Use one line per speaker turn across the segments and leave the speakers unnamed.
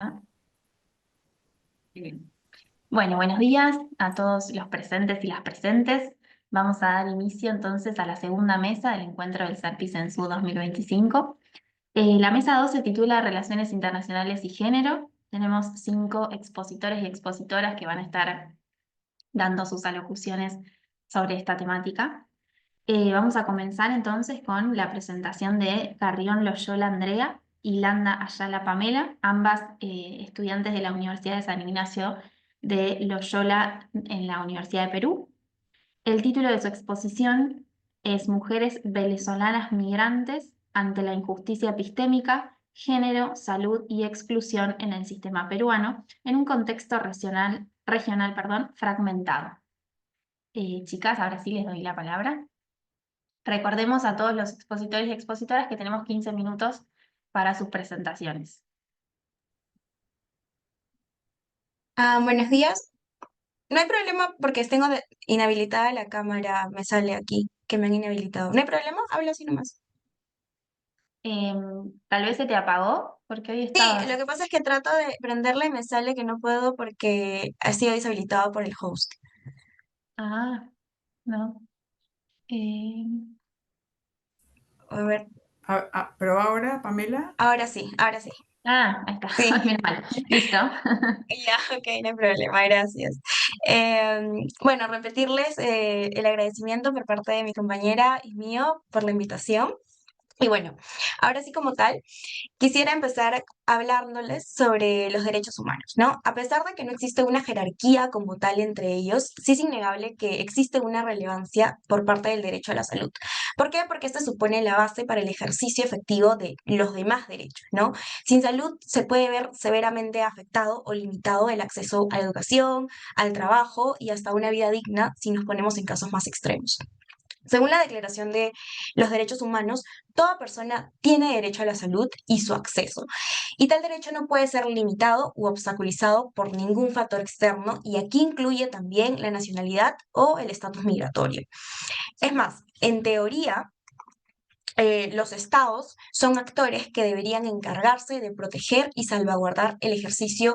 Ah, bien. Bueno, buenos días a todos los presentes y las presentes. Vamos a dar inicio entonces a la segunda mesa del encuentro del SARPI-CENSU 2025. La mesa 2 se titula Relaciones Internacionales y Género. Tenemos 5 expositores y expositoras que van a estar dando sus alocuciones sobre esta temática. Vamos a comenzar entonces con la presentación de Carrión Loyola Andrea y Landa Ayala Pamela, ambas estudiantes de la Universidad de San Ignacio de Loyola en la Universidad de Perú. El título de su exposición es Mujeres venezolanas migrantes ante la injusticia epistémica, género, salud y exclusión en el sistema peruano, en un contexto regional, fragmentado. Chicas, ahora sí les doy la palabra. Recordemos a todos los expositores y expositoras que tenemos 15 minutos para sus presentaciones.
Buenos días. No hay problema porque tengo inhabilitada la cámara, me sale aquí que me han inhabilitado. No hay problema, hablo así nomás.
Tal vez se te apagó porque hoy
Sí,
estabas.
lo que pasa es que trato de prenderla y me sale que no puedo porque ha sido deshabilitado por el host.
Ah, no. Em,
A ver,
Pero ahora, Pamela,
ahora sí, ahora sí.
ahí está.
Sí,
Menos mal. Listo.
ya, ok, no hay problema, gracias. Bueno, repetirles el agradecimiento por parte de mi compañera y mío por la invitación. Y bueno, ahora sí como tal. Quisiera empezar hablándoles sobre los derechos humanos, ¿no? A pesar de que no existe una jerarquía como tal entre ellos, sí es innegable que existe una relevancia por parte del derecho a la salud. ¿Por qué? Porque este supone la base para el ejercicio efectivo de los demás derechos, ¿no? Sin salud se puede ver severamente afectado o limitado el acceso a la educación, al trabajo y hasta una vida digna si nos ponemos en casos más extremos. Según la Declaración de los Derechos Humanos, toda persona tiene derecho a la salud y su acceso. Y tal derecho no puede ser limitado u obstaculizado por ningún factor externo, y aquí incluye también la nacionalidad o el estatus migratorio. Es más, en teoría, los estados son actores que deberían encargarse de proteger y salvaguardar el ejercicio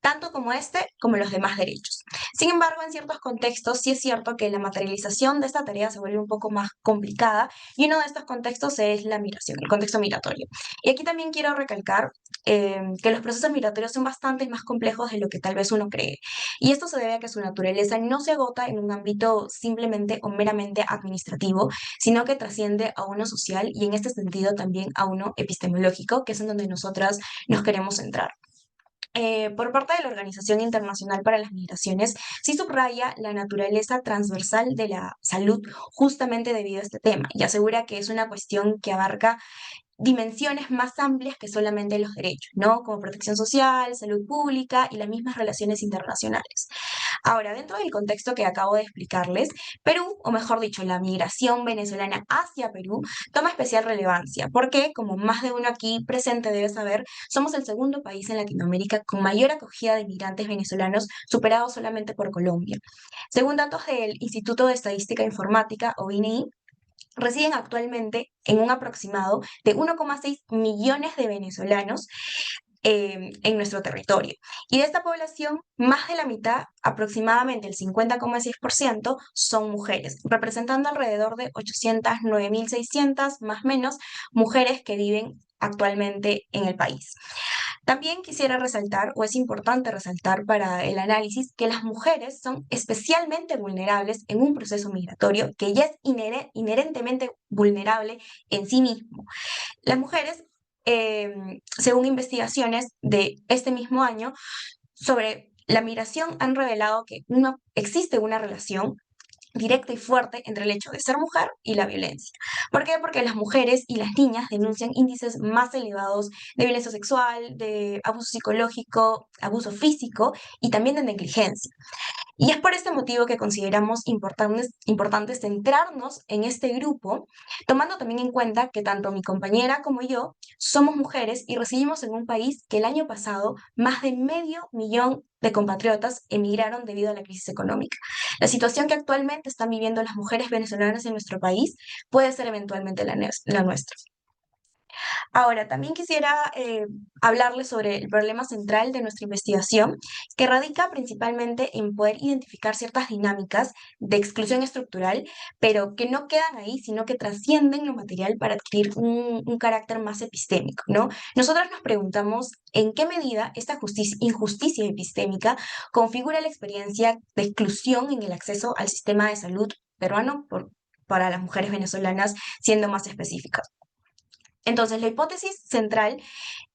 tanto como este como los demás derechos. Sin embargo, en ciertos contextos sí es cierto que la materialización de esta tarea se vuelve un poco más complicada y uno de estos contextos es la migración, el contexto migratorio. Y aquí también quiero recalcar que los procesos migratorios son bastante más complejos de lo que tal vez uno cree. Y esto se debe a que su naturaleza no se agota en un ámbito simplemente o meramente administrativo, sino que trasciende a uno social y en este sentido también a uno epistemológico, que es en donde nosotras nos queremos centrar. Por parte de la Organización Internacional para las Migraciones, sí subraya la naturaleza transversal de la salud justamente debido a este tema y asegura que es una cuestión que abarca dimensiones más amplias que solamente los derechos, ¿no? Como protección social, salud pública y las mismas relaciones internacionales. Ahora, dentro del contexto que acabo de explicarles, Perú, o mejor dicho, la migración venezolana hacia Perú, toma especial relevancia, porque, como más de uno aquí presente debe saber, somos el segundo país en Latinoamérica con mayor acogida de migrantes venezolanos, superado solamente por Colombia. Según datos del Instituto de Estadística e Informática, o INEI, residen actualmente en un aproximado de 1,6 millones de venezolanos en nuestro territorio. Y de esta población, más de la mitad, aproximadamente el 50,6%, son mujeres, representando alrededor de 809.600 más o menos mujeres que viven actualmente en el país. También quisiera resaltar, o es importante resaltar para el análisis, que las mujeres son especialmente vulnerables en un proceso migratorio que ya es inherentemente vulnerable en sí mismo. Las mujeres, según investigaciones de este mismo año sobre la migración, han revelado que existe una relación directa y fuerte entre el hecho de ser mujer y la violencia. ¿Por qué? Porque las mujeres y las niñas denuncian índices más elevados de violencia sexual, de abuso psicológico, abuso físico y también de negligencia. Y es por este motivo que consideramos importantes centrarnos en este grupo, tomando también en cuenta que tanto mi compañera como yo somos mujeres y residimos en un país que el año pasado más de 500.000 de compatriotas emigraron debido a la crisis económica. La situación que actualmente están viviendo las mujeres venezolanas en nuestro país puede ser eventualmente la nuestra. Ahora, también quisiera hablarles sobre el problema central de nuestra investigación, que radica principalmente en poder identificar ciertas dinámicas de exclusión estructural, pero que no quedan ahí, sino que trascienden lo material para adquirir un carácter más epistémico, ¿no? Nosotros nos preguntamos en qué medida esta injusticia epistémica configura la experiencia de exclusión en el acceso al sistema de salud peruano para las mujeres venezolanas, siendo más específicas. Entonces, la hipótesis central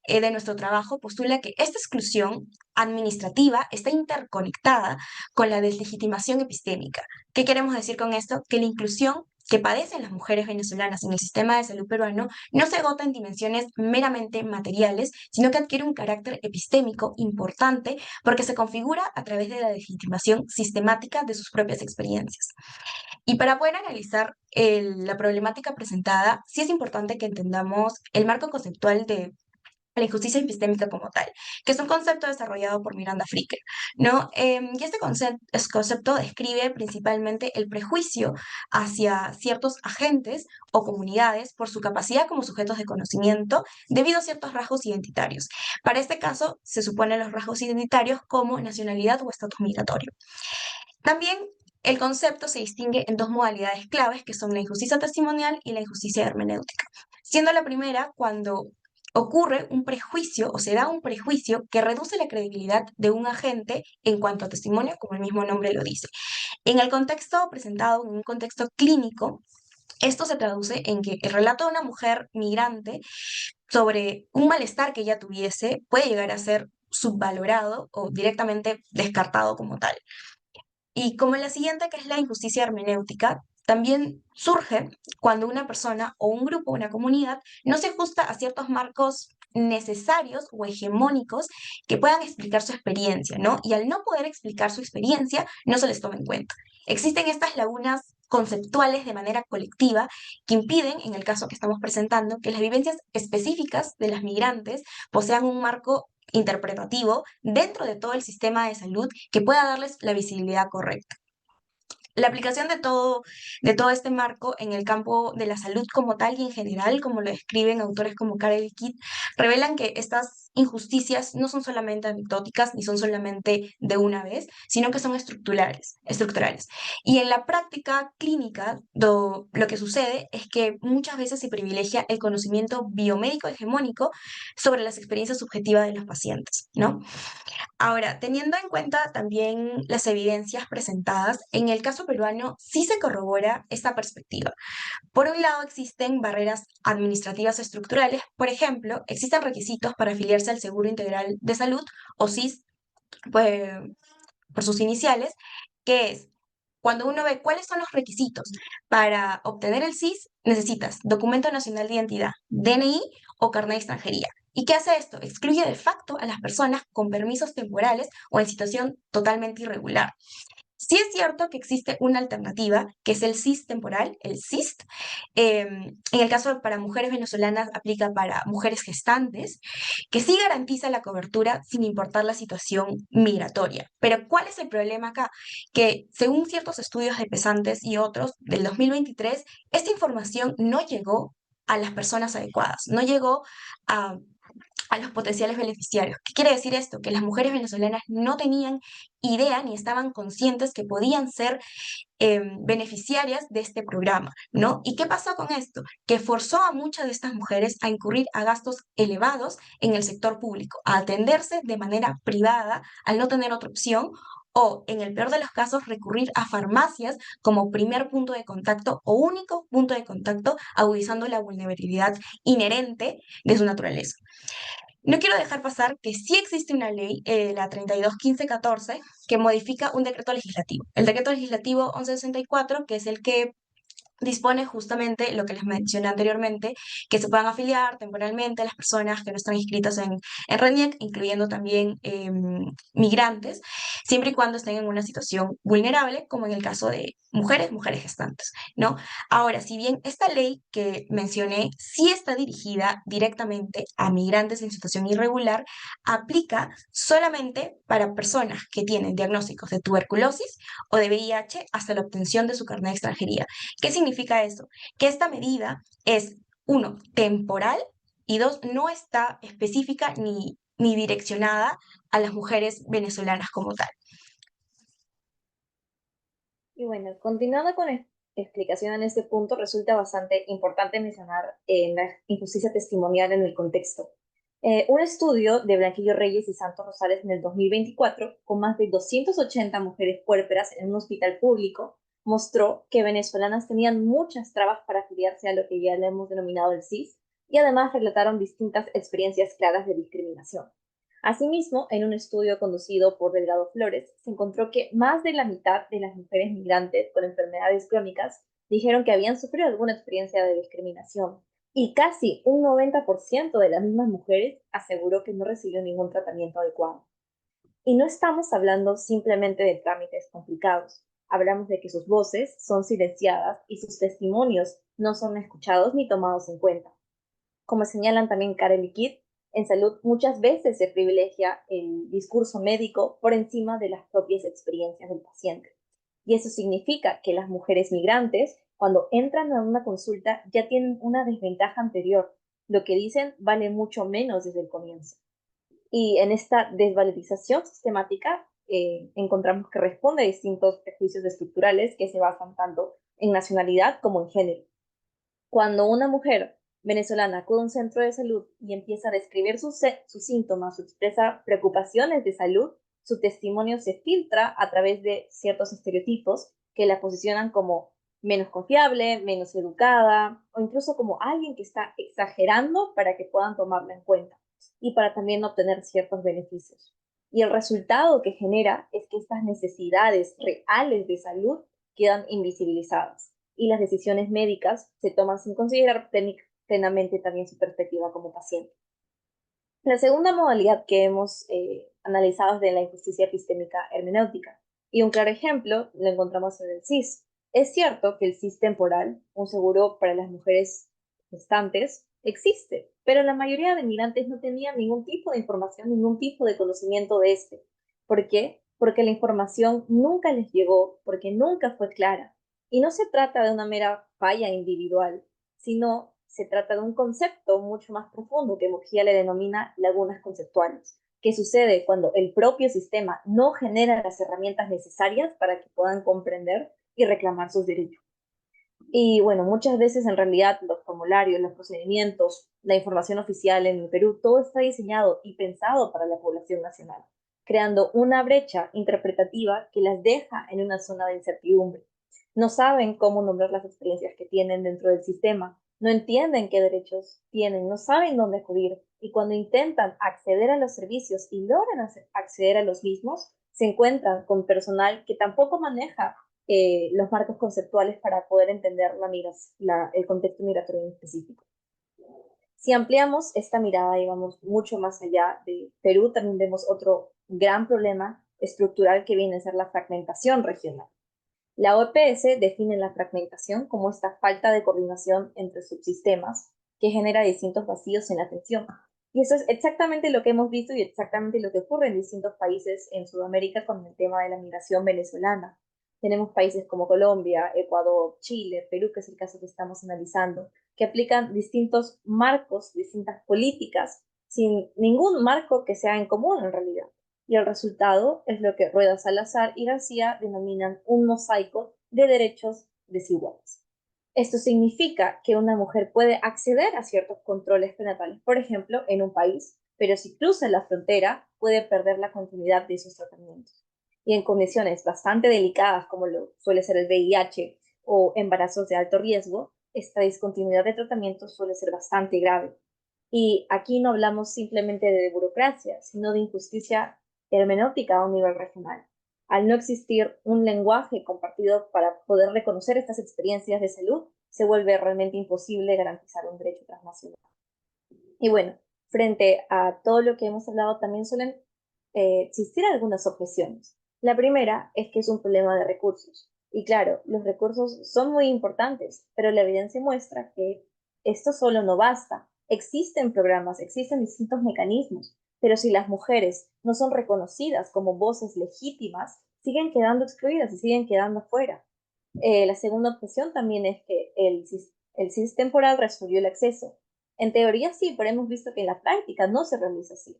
de nuestro trabajo postula que esta exclusión administrativa está interconectada con la deslegitimación epistémica. ¿Qué queremos decir con esto? Que la inclusión que padecen las mujeres venezolanas en el sistema de salud peruano no se agota en dimensiones meramente materiales, sino que adquiere un carácter epistémico importante porque se configura a través de la legitimación sistemática de sus propias experiencias. Y para poder analizar la problemática presentada, sí es importante que entendamos el marco conceptual de la injusticia epistémica como tal, que es un concepto desarrollado por Miranda Fricker, ¿no? Y este concepto describe principalmente el prejuicio hacia ciertos agentes o comunidades por su capacidad como sujetos de conocimiento debido a ciertos rasgos identitarios. Para este caso, se suponen los rasgos identitarios como nacionalidad o estatus migratorio. También el concepto se distingue en dos modalidades claves, que son la injusticia testimonial y la injusticia hermenéutica, siendo la primera cuando ocurre un prejuicio o se da un prejuicio que reduce la credibilidad de un agente en cuanto a testimonio, como el mismo nombre lo dice. En el contexto presentado, en un contexto clínico, esto se traduce en que el relato de una mujer migrante sobre un malestar que ella tuviese puede llegar a ser subvalorado o directamente descartado como tal. Y como la siguiente, que es la injusticia hermenéutica, también surge cuando una persona o un grupo, una comunidad, no se ajusta a ciertos marcos necesarios o hegemónicos que puedan explicar su experiencia, ¿no? Y al no poder explicar su experiencia, no se les toma en cuenta. Existen estas lagunas conceptuales de manera colectiva que impiden, en el caso que estamos presentando, que las vivencias específicas de las migrantes posean un marco interpretativo dentro de todo el sistema de salud que pueda darles la visibilidad correcta. La aplicación de todo este marco en el campo de la salud como tal y en general, como lo describen autores como Karel Kitt, revelan que estas injusticias no son solamente anecdóticas ni son solamente de una vez, sino que son estructurales. Y en la práctica clínica, lo que sucede es que muchas veces se privilegia el conocimiento biomédico hegemónico sobre las experiencias subjetivas de los pacientes, ¿no? Ahora, teniendo en cuenta también las evidencias presentadas, en el caso peruano sí se corrobora esta perspectiva. Por un lado, existen barreras administrativas estructurales. Por ejemplo, existen requisitos para afiliarse al Seguro Integral de Salud, o SIS, pues, por sus iniciales, que es cuando uno ve cuáles son los requisitos para obtener el SIS, necesitas documento nacional de identidad, DNI o carnet de extranjería. ¿Y qué hace esto? Excluye de facto a las personas con permisos temporales o en situación totalmente irregular. Sí es cierto que existe una alternativa, que es el SIS temporal, el SIST. En el caso para mujeres venezolanas aplica para mujeres gestantes, que sí garantiza la cobertura sin importar la situación migratoria. Pero ¿cuál es el problema acá? Que según ciertos estudios de Pesantes y otros del 2023, esta información no llegó a las personas adecuadas, no llegó a los potenciales beneficiarios. ¿Qué quiere decir esto? Que las mujeres venezolanas no tenían idea ni estaban conscientes que podían ser beneficiarias de este programa, ¿no? ¿Y qué pasó con esto? Que forzó a muchas de estas mujeres a incurrir a gastos elevados en el sector público, a atenderse de manera privada al no tener otra opción o, en el peor de los casos, recurrir a farmacias como primer punto de contacto o único punto de contacto, agudizando la vulnerabilidad inherente de su naturaleza. No quiero dejar pasar que sí existe una ley, la 321514, que modifica un decreto legislativo. El decreto legislativo 1164, que es el que dispone justamente lo que les mencioné anteriormente, que se puedan afiliar temporalmente a las personas que no están inscritas en RENIEC, incluyendo también migrantes, siempre y cuando estén en una situación vulnerable, como en el caso de mujeres gestantes, ¿no? Ahora, si bien esta ley que mencioné sí está dirigida directamente a migrantes en situación irregular, aplica solamente para personas que tienen diagnósticos de tuberculosis o de VIH hasta la obtención de su carnet de extranjería. ¿Qué significa eso? Que esta medida es, uno, temporal y dos, no está específica ni direccionada a las mujeres venezolanas como tal.
Y bueno, continuando con la explicación en este punto, resulta bastante importante mencionar la injusticia testimonial en el contexto. Un estudio de Blanquillo Reyes y Santos Rosales en el 2024, con más de 280 mujeres puérperas en un hospital público, mostró que venezolanas tenían muchas trabas para afiliarse a lo que ya le hemos denominado el CIS, y además relataron distintas experiencias claras de discriminación. Asimismo, en un estudio conducido por Delgado Flores, se encontró que más de la mitad de las mujeres migrantes con enfermedades crónicas dijeron que habían sufrido alguna experiencia de discriminación, y casi un 90% de las mismas mujeres aseguró que no recibió ningún tratamiento adecuado. Y no estamos hablando simplemente de trámites complicados, hablamos de que sus voces son silenciadas y sus testimonios no son escuchados ni tomados en cuenta. Como señalan también Karen y Kit, en salud muchas veces se privilegia el discurso médico por encima de las propias experiencias del paciente. Y eso significa que las mujeres migrantes, cuando entran a una consulta, ya tienen una desventaja anterior. Lo que dicen vale mucho menos desde el comienzo. Y en esta desvalorización sistemática encontramos que responde a distintos prejuicios estructurales que se basan tanto en nacionalidad como en género. Cuando una mujer venezolana acude a un centro de salud y empieza a describir sus síntomas o expresa preocupaciones de salud, su testimonio se filtra a través de ciertos estereotipos que la posicionan como menos confiable, menos educada o incluso como alguien que está exagerando para que puedan tomarla en cuenta y para también obtener ciertos beneficios. Y el resultado que genera es que estas necesidades reales de salud quedan invisibilizadas y las decisiones médicas se toman sin considerar plenamente también su perspectiva como paciente. La segunda modalidad que hemos analizado es de la injusticia epistémica hermenéutica, y un claro ejemplo lo encontramos en el CIS. Es cierto que el CIS temporal, un seguro para las mujeres gestantes, existe, pero la mayoría de migrantes no tenían ningún tipo de información, ningún tipo de conocimiento de este. ¿Por qué? Porque la información nunca les llegó, porque nunca fue clara. Y no se trata de una mera falla individual, sino se trata de un concepto mucho más profundo que Murguía le denomina lagunas conceptuales, que sucede cuando el propio sistema no genera las herramientas necesarias para que puedan comprender y reclamar sus derechos. Y bueno, muchas veces en realidad los formularios, los procedimientos, la información oficial en el Perú, todo está diseñado y pensado para la población nacional, creando una brecha interpretativa que las deja en una zona de incertidumbre. No saben cómo nombrar las experiencias que tienen dentro del sistema, no entienden qué derechos tienen, no saben dónde acudir, y cuando intentan acceder a los servicios y logran acceder a los mismos, se encuentran con personal que tampoco maneja los marcos conceptuales para poder entender el contexto migratorio en específico. Si ampliamos esta mirada y vamos mucho más allá de Perú, también vemos otro gran problema estructural que viene a ser la fragmentación regional. La OPS define la fragmentación como esta falta de coordinación entre subsistemas que genera distintos vacíos en la atención. Y eso es exactamente lo que hemos visto y exactamente lo que ocurre en distintos países en Sudamérica con el tema de la migración venezolana. Tenemos países como Colombia, Ecuador, Chile, Perú, que es el caso que estamos analizando, que aplican distintos marcos, distintas políticas, sin ningún marco que sea en común en realidad. Y el resultado es lo que Rueda Salazar y García denominan un mosaico de derechos desiguales. Esto significa que una mujer puede acceder a ciertos controles prenatales, por ejemplo, en un país, pero si cruza la frontera puede perder la continuidad de esos tratamientos. Y en condiciones bastante delicadas, como lo suele ser el VIH o embarazos de alto riesgo, esta discontinuidad de tratamiento suele ser bastante grave. Y aquí no hablamos simplemente de burocracia, sino de injusticia hermenéutica a un nivel regional. Al no existir un lenguaje compartido para poder reconocer estas experiencias de salud, se vuelve realmente imposible garantizar un derecho transnacional. Y bueno, frente a todo lo que hemos hablado, también suelen existir algunas objeciones. La primera es que es un problema de recursos. Y claro, los recursos son muy importantes, pero la evidencia muestra que esto solo no basta. Existen programas, existen distintos mecanismos, pero si las mujeres no son reconocidas como voces legítimas, siguen quedando excluidas y siguen quedando fuera. La segunda objeción también es que el CIS temporal resolvió el acceso, En teoría sí, pero hemos visto que en la práctica no se realiza así.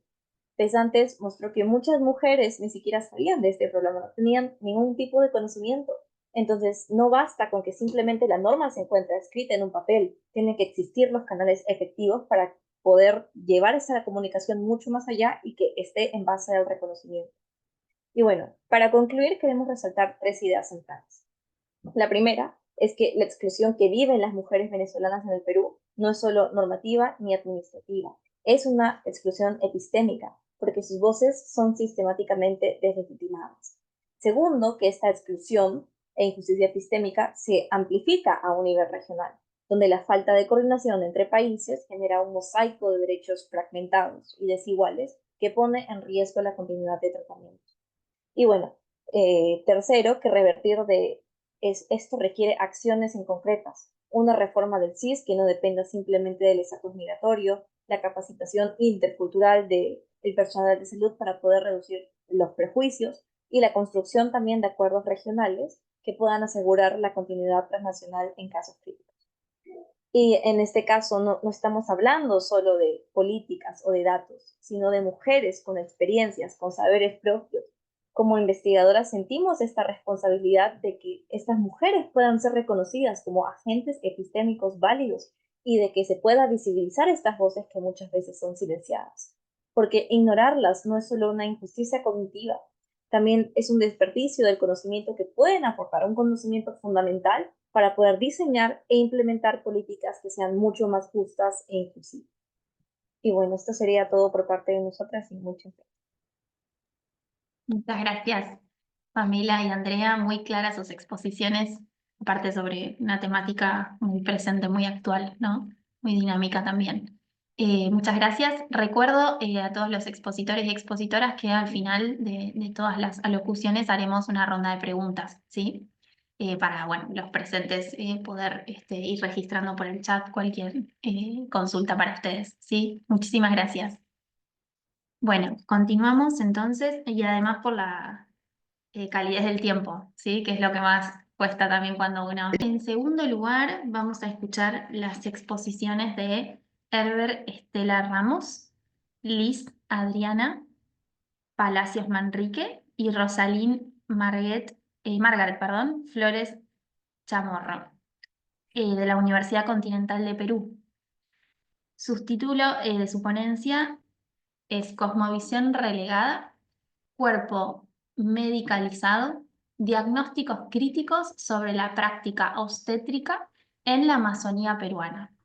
Pesantes mostró que muchas mujeres ni siquiera sabían de este problema, no tenían ningún tipo de conocimiento. Entonces, no basta con que simplemente la norma se encuentre escrita en un papel, tienen que existir los canales efectivos para poder llevar esa comunicación mucho más allá y que esté en base al reconocimiento. Y bueno, para concluir, queremos resaltar tres ideas centrales. La primera es que la exclusión que viven las mujeres venezolanas en el Perú no es solo normativa ni administrativa, es una exclusión epistémica, porque sus voces son sistemáticamente deslegitimadas. Segundo, que esta exclusión e injusticia epistémica se amplifica a un nivel regional, donde la falta de coordinación entre países genera un mosaico de derechos fragmentados y desiguales que pone en riesgo la continuidad de tratamiento. Y bueno, tercero, que esto requiere acciones en concretas, una reforma del CIS que no dependa simplemente del estatus migratorio, la capacitación intercultural del personal de salud para poder reducir los prejuicios y la construcción también de acuerdos regionales que puedan asegurar la continuidad transnacional en casos críticos. Y en este caso no estamos hablando solo de políticas o de datos, sino de mujeres con experiencias, con saberes propios. Como investigadoras sentimos esta responsabilidad de que estas mujeres puedan ser reconocidas como agentes epistémicos válidos y de que se pueda visibilizar estas voces que muchas veces son silenciadas. Porque ignorarlas no es solo una injusticia cognitiva, también es un desperdicio del conocimiento que pueden aportar, un conocimiento fundamental para poder diseñar e implementar políticas que sean mucho más justas e inclusivas. Y bueno, esto sería todo por parte de nosotras y muchas gracias.
Muchas gracias, Pamela y Andrea, muy claras sus exposiciones, aparte sobre una temática muy presente, muy actual, ¿no? Muy dinámica también. Muchas gracias. Recuerdo a todos los expositores y expositoras que al final de todas las alocuciones haremos una ronda de preguntas, ¿sí? Para, bueno, los presentes poder ir registrando por el chat cualquier consulta para ustedes, ¿sí? Muchísimas gracias. Bueno, continuamos entonces y además por la calidez del tiempo, ¿sí? Que es lo que más cuesta también cuando uno... En segundo lugar, vamos a escuchar las exposiciones de Herbert Estela Ramos, Liz Adriana Palacios Manrique y Margaret, perdón, Flores Chamorro, de la Universidad Continental de Perú. Subtítulo de su ponencia es Cosmovisión relegada, cuerpo medicalizado, diagnósticos críticos sobre la práctica obstétrica en la Amazonía peruana.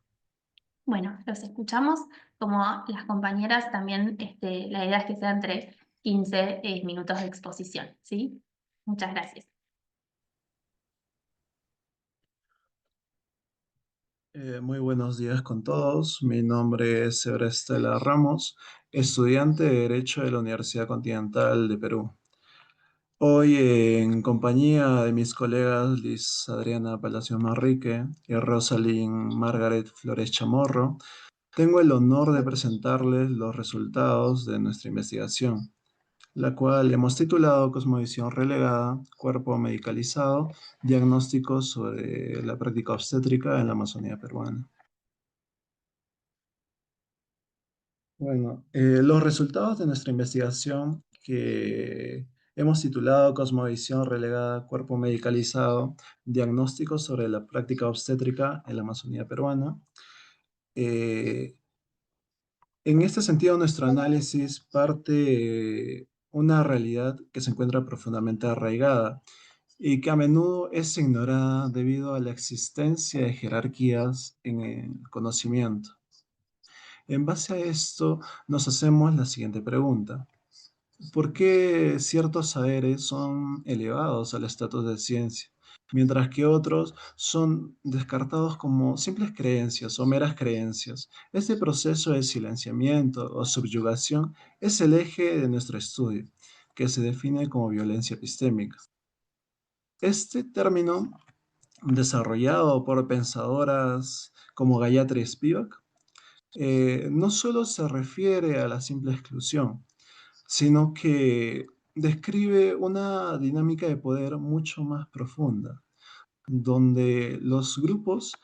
Bueno, los escuchamos como las compañeras también, la idea es que sea entre 15 minutos de exposición, ¿sí? Muchas gracias.
Muy buenos días con todos. Mi nombre es Herbert Estela Ramos, estudiante de Derecho de la Universidad Continental de Perú. Hoy, en compañía de mis colegas Liz Adriana Palacios Manrique y Rosalind Margaret Flores Chamorro, tengo el honor de presentarles los resultados de nuestra investigación, la cual hemos titulado Cosmovisión relegada, cuerpo medicalizado, diagnósticos sobre la práctica obstétrica en la Amazonía peruana. Bueno, los resultados de nuestra investigación que hemos titulado Cosmovisión relegada, cuerpo medicalizado, diagnósticos sobre la práctica obstétrica en la Amazonía peruana. En este sentido, nuestro análisis parte de una realidad que se encuentra profundamente arraigada y que a menudo es ignorada debido a la existencia de jerarquías en el conocimiento. En base a esto, nos hacemos la siguiente pregunta. ¿Por qué ciertos saberes son elevados al estatus de ciencia, mientras que otros son descartados como simples creencias o meras creencias? Este proceso de silenciamiento o subyugación es el eje de nuestro estudio, que se define como violencia epistémica. Este término, desarrollado por pensadoras como Gayatri Spivak, no solo se refiere a la simple exclusión, sino que describe una dinámica de poder mucho más profunda, donde los grupos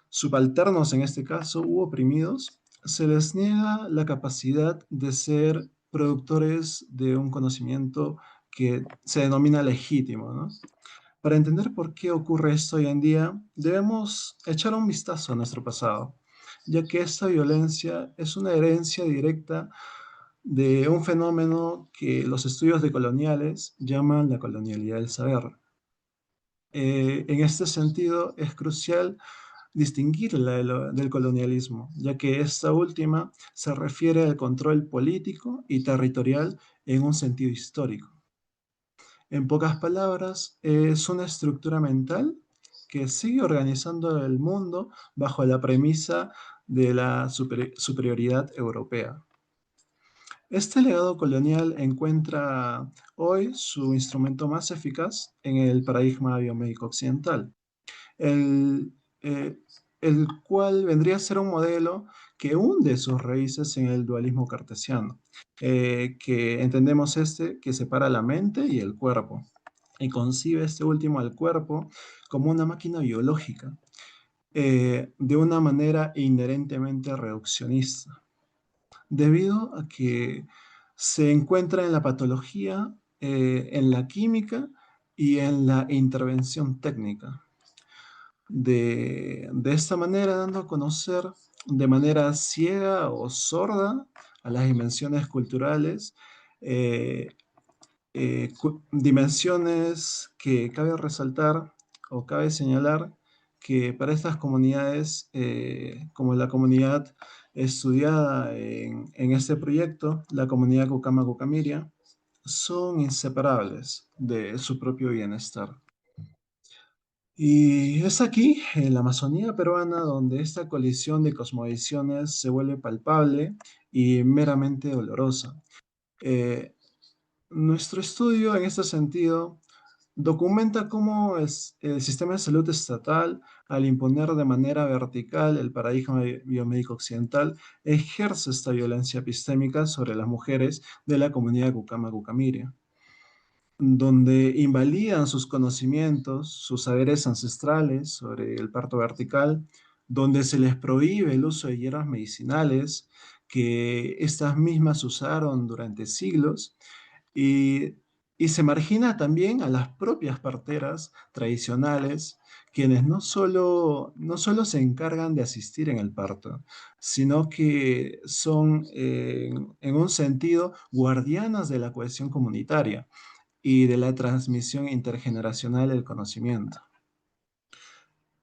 subalternos, en este caso, u oprimidos, se les niega la capacidad de ser productores de un conocimiento que se denomina legítimo, ¿no? Para entender por qué ocurre esto hoy en día, debemos echar un vistazo a nuestro pasado, ya que esta violencia es una herencia directa de un fenómeno que los estudios decoloniales llaman la colonialidad del saber. En este sentido, es crucial distinguirla del colonialismo, ya que esta última se refiere al control político y territorial en un sentido histórico. En pocas palabras, es una estructura mental que sigue organizando el mundo bajo la premisa de la superioridad europea. Este legado colonial encuentra hoy su instrumento más eficaz en el paradigma biomédico occidental, el, eh, el cual vendría a ser un modelo que hunde sus raíces en el dualismo cartesiano, que entendemos que separa la mente y el cuerpo, y concibe este último al cuerpo como una máquina biológica, de una manera inherentemente reduccionista, debido a que se encuentra en la patología, en la química y en la intervención técnica. De esta manera, dando a conocer de manera ciega o sorda a las dimensiones culturales, eh, dimensiones que cabe resaltar o cabe señalar que para estas comunidades, como la comunidad estudiada en este proyecto, la comunidad Cucama-Cucamiria, son inseparables de su propio bienestar. Y es aquí, en la Amazonía peruana, donde esta colisión de cosmovisiones se vuelve palpable y meramente dolorosa. Eh, Nuestro estudio, en este sentido, documenta cómo el sistema de salud estatal, al imponer de manera vertical el paradigma biomédico occidental, ejerce esta violencia epistémica sobre las mujeres de la comunidad Cucama-Cucamiria, donde invalidan sus conocimientos, sus saberes ancestrales sobre el parto vertical, donde se les prohíbe el uso de hierbas medicinales que estas mismas usaron durante siglos, y, y se margina también a las propias parteras tradicionales, quienes no solo se encargan de asistir en el parto, sino que son, en un sentido, guardianas de la cohesión comunitaria y de la transmisión intergeneracional del conocimiento.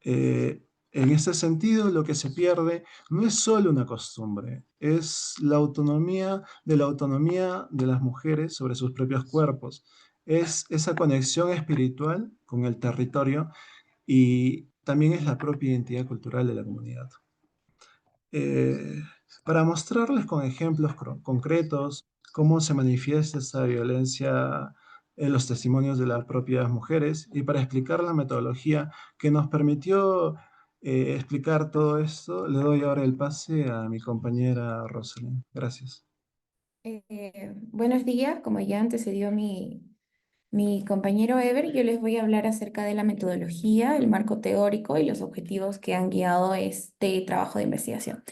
En ese sentido, lo que se pierde no es solo una costumbre, es la autonomía de las mujeres sobre sus propios cuerpos, es esa conexión espiritual con el territorio y también es la propia identidad cultural de la comunidad. Eh, para mostrarles con ejemplos concretos cómo se manifiesta esta violencia en los testimonios de las propias mujeres y para explicar la metodología que nos permitió explicar todo esto, le doy ahora el pase a mi compañera Rosalind. Gracias.
Buenos días, como ya antecedió mi compañero Ever, yo les voy a hablar acerca de la metodología, el marco teórico y los objetivos que han guiado este trabajo de investigación.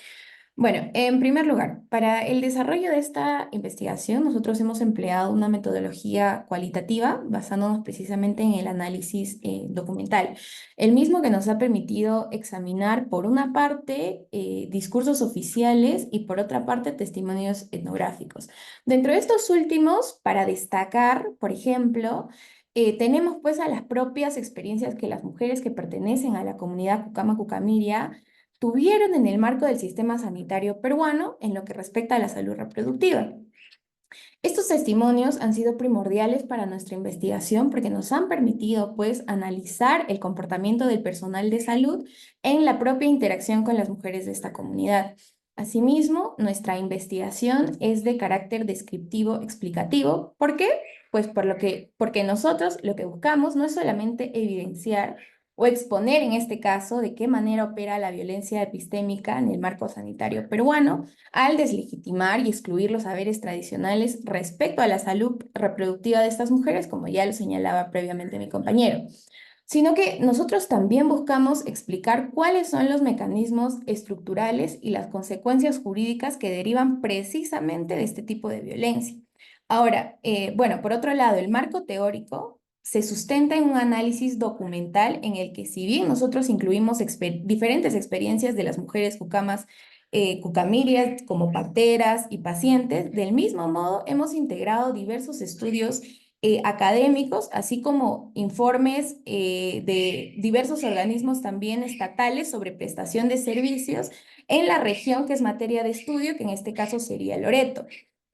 Bueno, en primer lugar, para el desarrollo de esta investigación, nosotros hemos empleado una metodología cualitativa basándonos precisamente en el análisis documental, el mismo que nos ha permitido examinar, por una parte, discursos oficiales y por otra parte, testimonios etnográficos. Dentro de estos últimos, para destacar, por ejemplo, tenemos pues a las propias experiencias que las mujeres que pertenecen a la comunidad Cucama-Cucamiria tuvieron en el marco del sistema sanitario peruano en lo que respecta a la salud reproductiva. Estos testimonios han sido primordiales para nuestra investigación porque nos han permitido, pues, analizar el comportamiento del personal de salud en la propia interacción con las mujeres de esta comunidad. Asimismo, nuestra investigación es de carácter descriptivo explicativo. ¿Por qué? Pues porque nosotros lo que buscamos no es solamente evidenciar o exponer en este caso de qué manera opera la violencia epistémica en el marco sanitario peruano, al deslegitimar y excluir los saberes tradicionales respecto a la salud reproductiva de estas mujeres, como ya lo señalaba previamente mi compañero. sino que nosotros también buscamos explicar cuáles son los mecanismos estructurales y las consecuencias jurídicas que derivan precisamente de este tipo de violencia. Ahora, bueno, por otro lado, el marco teórico se sustenta en un análisis documental en el que, si bien nosotros incluimos diferentes experiencias de las mujeres cucamas, cucamirias como parteras y pacientes, del mismo modo hemos integrado diversos estudios académicos, así como informes de diversos organismos también estatales sobre prestación de servicios en la región que es materia de estudio, que en este caso sería Loreto.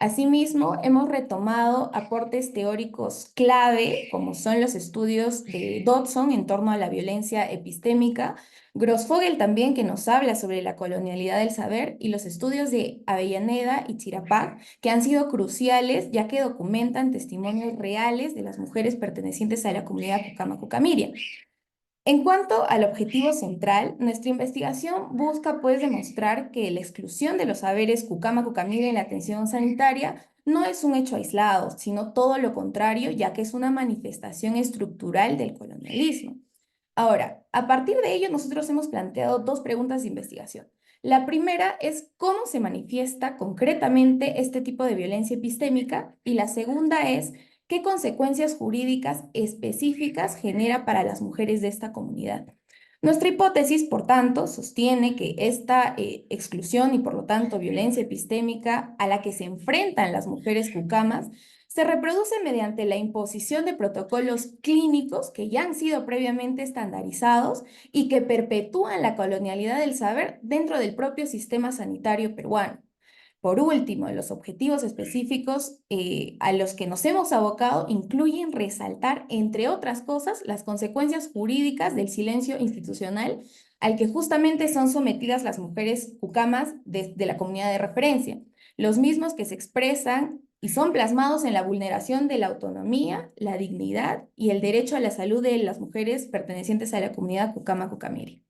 Asimismo, hemos retomado aportes teóricos clave, como son los estudios de Dodson en torno a la violencia epistémica, Grossfogel también, que nos habla sobre la colonialidad del saber, y los estudios de Avellaneda y Chirapac, que han sido cruciales ya que documentan testimonios reales de las mujeres pertenecientes a la comunidad Cucama-Cucamiria. En cuanto al objetivo central, nuestra investigación busca pues demostrar que la exclusión de los saberes Cucama-Cucamiria en la atención sanitaria no es un hecho aislado, sino todo lo contrario, ya que es una manifestación estructural del colonialismo. Ahora, a partir de ello, nosotros hemos planteado dos preguntas de investigación. La primera es cómo se manifiesta concretamente este tipo de violencia epistémica, y la segunda es qué consecuencias jurídicas específicas genera para las mujeres de esta comunidad. Nuestra hipótesis, por tanto, sostiene que esta exclusión y, por lo tanto, violencia epistémica a la que se enfrentan las mujeres cucamas se reproduce mediante la imposición de protocolos clínicos que ya han sido previamente estandarizados y que perpetúan la colonialidad del saber dentro del propio sistema sanitario peruano. Por último, los objetivos específicos a los que nos hemos abocado incluyen resaltar, entre otras cosas, las consecuencias jurídicas del silencio institucional al que justamente son sometidas las mujeres cucamas de la comunidad de referencia, los mismos que se expresan y son plasmados en la vulneración de la autonomía, la dignidad y el derecho a la salud de las mujeres pertenecientes a la comunidad Cucama-Cucamiri.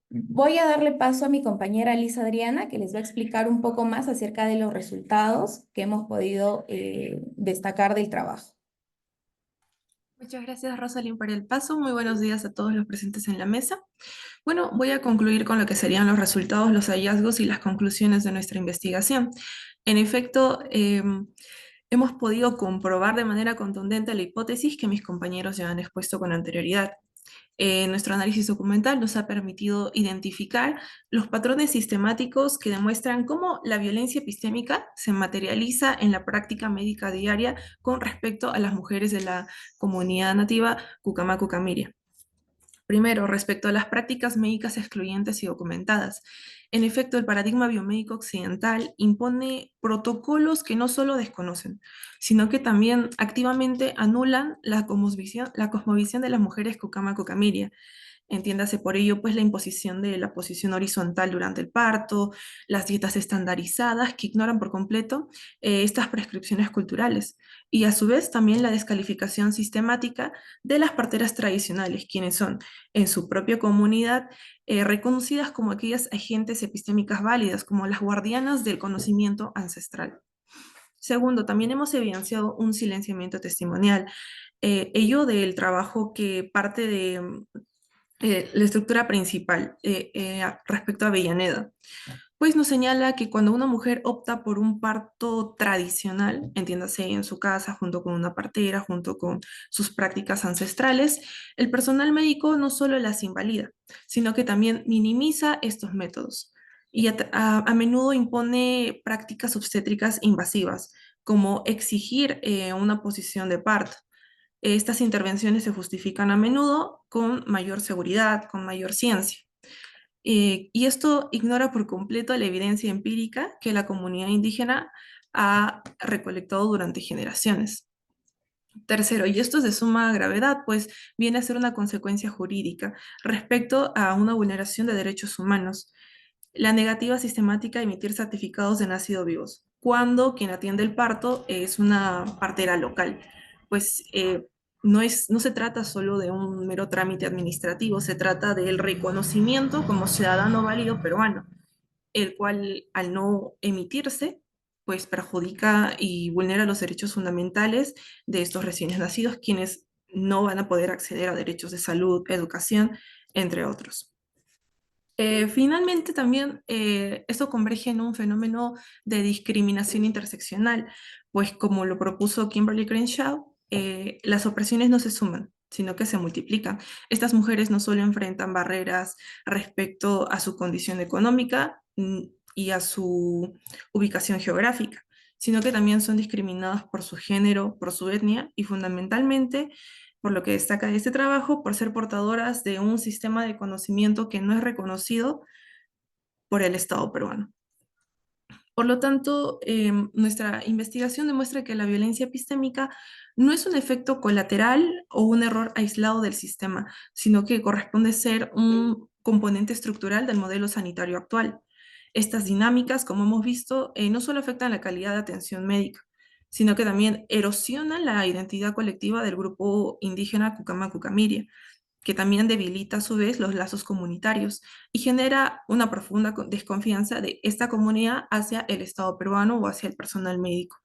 Voy a darle paso a mi compañera Lisa Adriana, que les va a explicar un poco más acerca de los resultados que hemos podido destacar del trabajo.
Muchas gracias, Rosalind, por el paso. Muy buenos días a todos los presentes en la mesa. Bueno, voy a concluir con lo que serían los resultados, los hallazgos y las conclusiones de nuestra investigación. En efecto, hemos podido comprobar de manera contundente la hipótesis que mis compañeros ya han expuesto con anterioridad. Nuestro análisis documental nos ha permitido identificar los patrones sistemáticos que demuestran cómo la violencia epistémica se materializa en la práctica médica diaria con respecto a las mujeres de la comunidad nativa Cucama-Cucamiria. Primero, respecto a las prácticas médicas excluyentes y documentadas. En efecto, el paradigma biomédico occidental impone protocolos que no solo desconocen, sino que también activamente anulan la cosmovisión de las mujeres Cucama-Cucamiria. Entiéndase por ello, pues, la imposición de la posición horizontal durante el parto, las dietas estandarizadas que ignoran por completo estas prescripciones culturales, y a su vez también la descalificación sistemática de las parteras tradicionales, quienes son en su propia comunidad reconocidas como aquellas agentes epistémicas válidas, como las guardianas del conocimiento ancestral. Segundo, también hemos evidenciado un silenciamiento testimonial, ello del trabajo que parte de la estructura principal respecto a Avellaneda, pues nos señala que cuando una mujer opta por un parto tradicional, entiéndase en su casa, junto con una partera, junto con sus prácticas ancestrales, el personal médico no solo las invalida, sino que también minimiza estos métodos y a menudo impone prácticas obstétricas invasivas, como exigir una posición de parto. Estas intervenciones se justifican a menudo con mayor seguridad, con mayor ciencia. Y esto ignora por completo la evidencia empírica que la comunidad indígena ha recolectado durante generaciones. Tercero, y esto es de suma gravedad, pues viene a ser una consecuencia jurídica respecto a una vulneración de derechos humanos, la negativa sistemática de emitir certificados de nacido vivos, cuando quien atiende el parto es una partera local, pues no se trata solo de un mero trámite administrativo, se trata del reconocimiento como ciudadano válido peruano, el cual al no emitirse, pues perjudica y vulnera los derechos fundamentales de estos recién nacidos, quienes no van a poder acceder a derechos de salud, educación, entre otros. Finalmente, también esto converge en un fenómeno de discriminación interseccional, pues como lo propuso Kimberly Crenshaw, las opresiones no se suman, sino que se multiplican. Estas mujeres no solo enfrentan barreras respecto a su condición económica y a su ubicación geográfica, sino que también son discriminadas por su género, por su etnia y fundamentalmente por lo que destaca de este trabajo, por ser portadoras de un sistema de conocimiento que no es reconocido por el Estado peruano. Por lo tanto, nuestra investigación demuestra que la violencia epistémica no es un efecto colateral o un error aislado del sistema, sino que corresponde ser un componente estructural del modelo sanitario actual. Estas dinámicas, como hemos visto, no solo afectan la calidad de atención médica, sino que también erosionan la identidad colectiva del grupo indígena Cucama-Cucamiria, que también debilita a su vez los lazos comunitarios y genera una profunda desconfianza de esta comunidad hacia el Estado peruano o hacia el personal médico.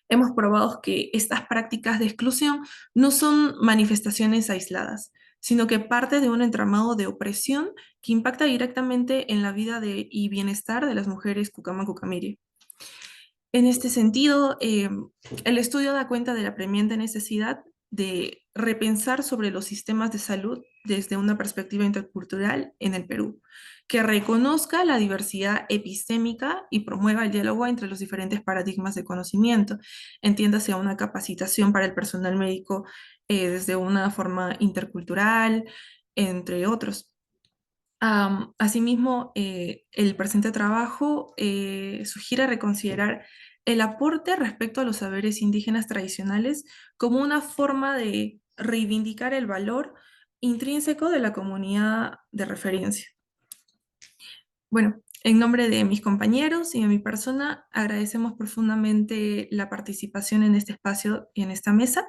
Hemos probado que estas prácticas de exclusión no son manifestaciones aisladas, sino que parte de un entramado de opresión que impacta directamente en la vida y bienestar de las mujeres Cucama-Cucamiri. En este sentido, el estudio da cuenta de la apremiante necesidad de repensar sobre los sistemas de salud desde una perspectiva intercultural en el Perú, que reconozca la diversidad epistémica y promueva el diálogo entre los diferentes paradigmas de conocimiento, entiéndase una capacitación para el personal médico desde una forma intercultural, entre otros. Asimismo, el presente trabajo sugiere reconsiderar el aporte respecto a los saberes indígenas tradicionales como una forma de reivindicar el valor intrínseco de la comunidad de referencia. Bueno, en nombre de mis compañeros y de mi persona, agradecemos profundamente la participación en este espacio y en esta mesa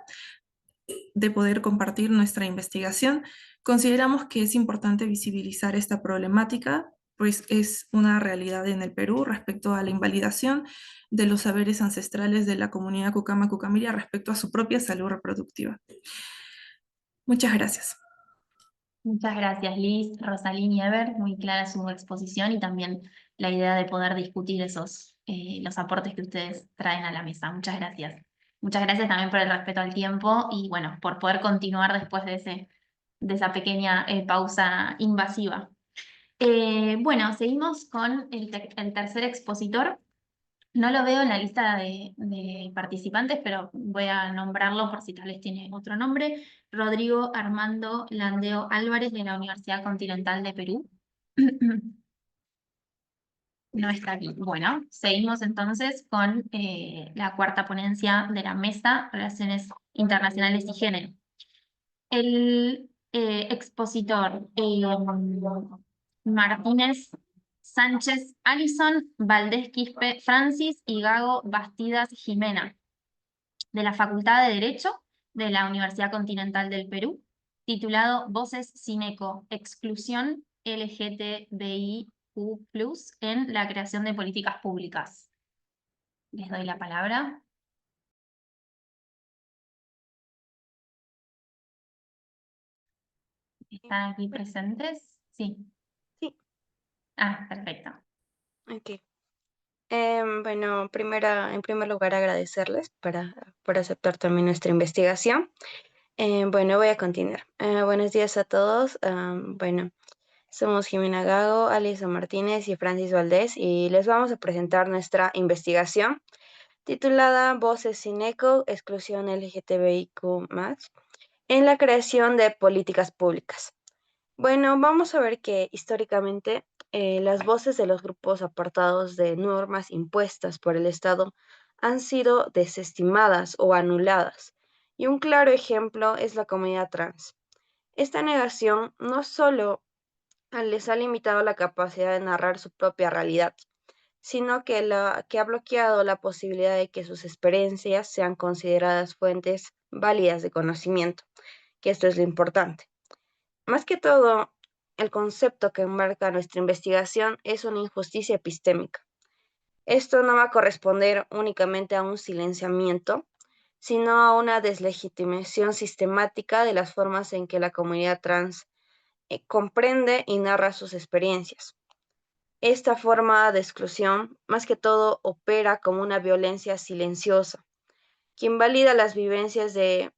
de poder compartir nuestra investigación. Consideramos que es importante visibilizar esta problemática, pues es una realidad en el Perú respecto a la invalidación de los saberes ancestrales de la comunidad Cucama-Cucamiria respecto a su propia salud reproductiva. Muchas gracias.
Muchas gracias, Liz, Rosalín y Ever. Muy clara su exposición y también la idea de poder discutir los aportes que ustedes traen a la mesa. Muchas gracias. Muchas gracias también por el respeto al tiempo y bueno, por poder continuar después de esa pequeña pausa invasiva. Bueno, seguimos con el tercer expositor. No lo veo en la lista de participantes, pero voy a nombrarlo por si tal vez tiene otro nombre. Rodrigo Armando Landeo Álvarez, de la Universidad Continental de Perú. No está aquí. Bueno, seguimos entonces con la cuarta ponencia de la mesa, Relaciones Internacionales y Género. El expositor Martínez Sánchez Alison, Valdés Quispe Francis y Gago Bastidas Jimena, de la Facultad de Derecho de la Universidad Continental del Perú, titulado Voces Sineco, Exclusión LGTBIQ+ en la creación de políticas públicas. Les doy la palabra. ¿Están aquí presentes? Sí.
Sí.
Ah, perfecto.
Ok. Bueno, en primer lugar, agradecerles por aceptar también nuestra investigación. Bueno, voy a continuar. Buenos días a todos. Bueno, somos Jimena Gago, Alison Martínez y Francis Valdés y les vamos a presentar nuestra investigación titulada Voces sin eco, exclusión LGTBIQ+, en la creación de políticas públicas. Bueno, vamos a ver que históricamente las voces de los grupos apartados de normas impuestas por el Estado han sido desestimadas o anuladas. Y un claro ejemplo es la comunidad trans. Esta negación no solo les ha limitado la capacidad de narrar su propia realidad, sino que ha bloqueado la posibilidad de que sus experiencias sean consideradas fuentes válidas de conocimiento, que esto es lo importante. Más que todo, el concepto que enmarca nuestra investigación es una injusticia epistémica. Esto no va a corresponder únicamente a un silenciamiento,
sino a una deslegitimación sistemática de las formas en que la comunidad trans comprende y narra sus experiencias. Esta forma de exclusión, más que todo, opera como una violencia silenciosa, que invalida las vivencias de,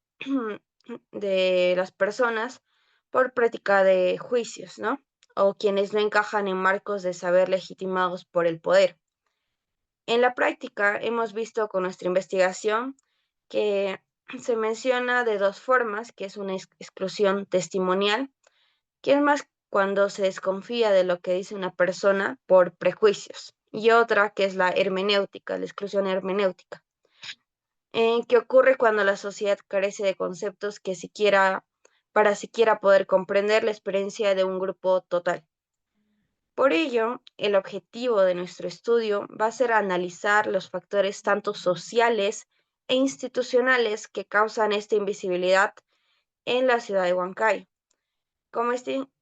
de las personas por práctica de juicios, ¿no? O quienes no encajan en marcos de saber legitimados por el poder. En la práctica, hemos visto con nuestra investigación que se menciona de dos formas, que es una exclusión testimonial, que es más cuando se desconfía de lo que dice una persona por prejuicios, y otra que es la hermenéutica, la exclusión hermenéutica, que ocurre cuando la sociedad carece de conceptos que para siquiera poder comprender la experiencia de un grupo total. Por ello, el objetivo de nuestro estudio va a ser analizar los factores tanto sociales e institucionales que causan esta invisibilidad en la ciudad de Huancayo,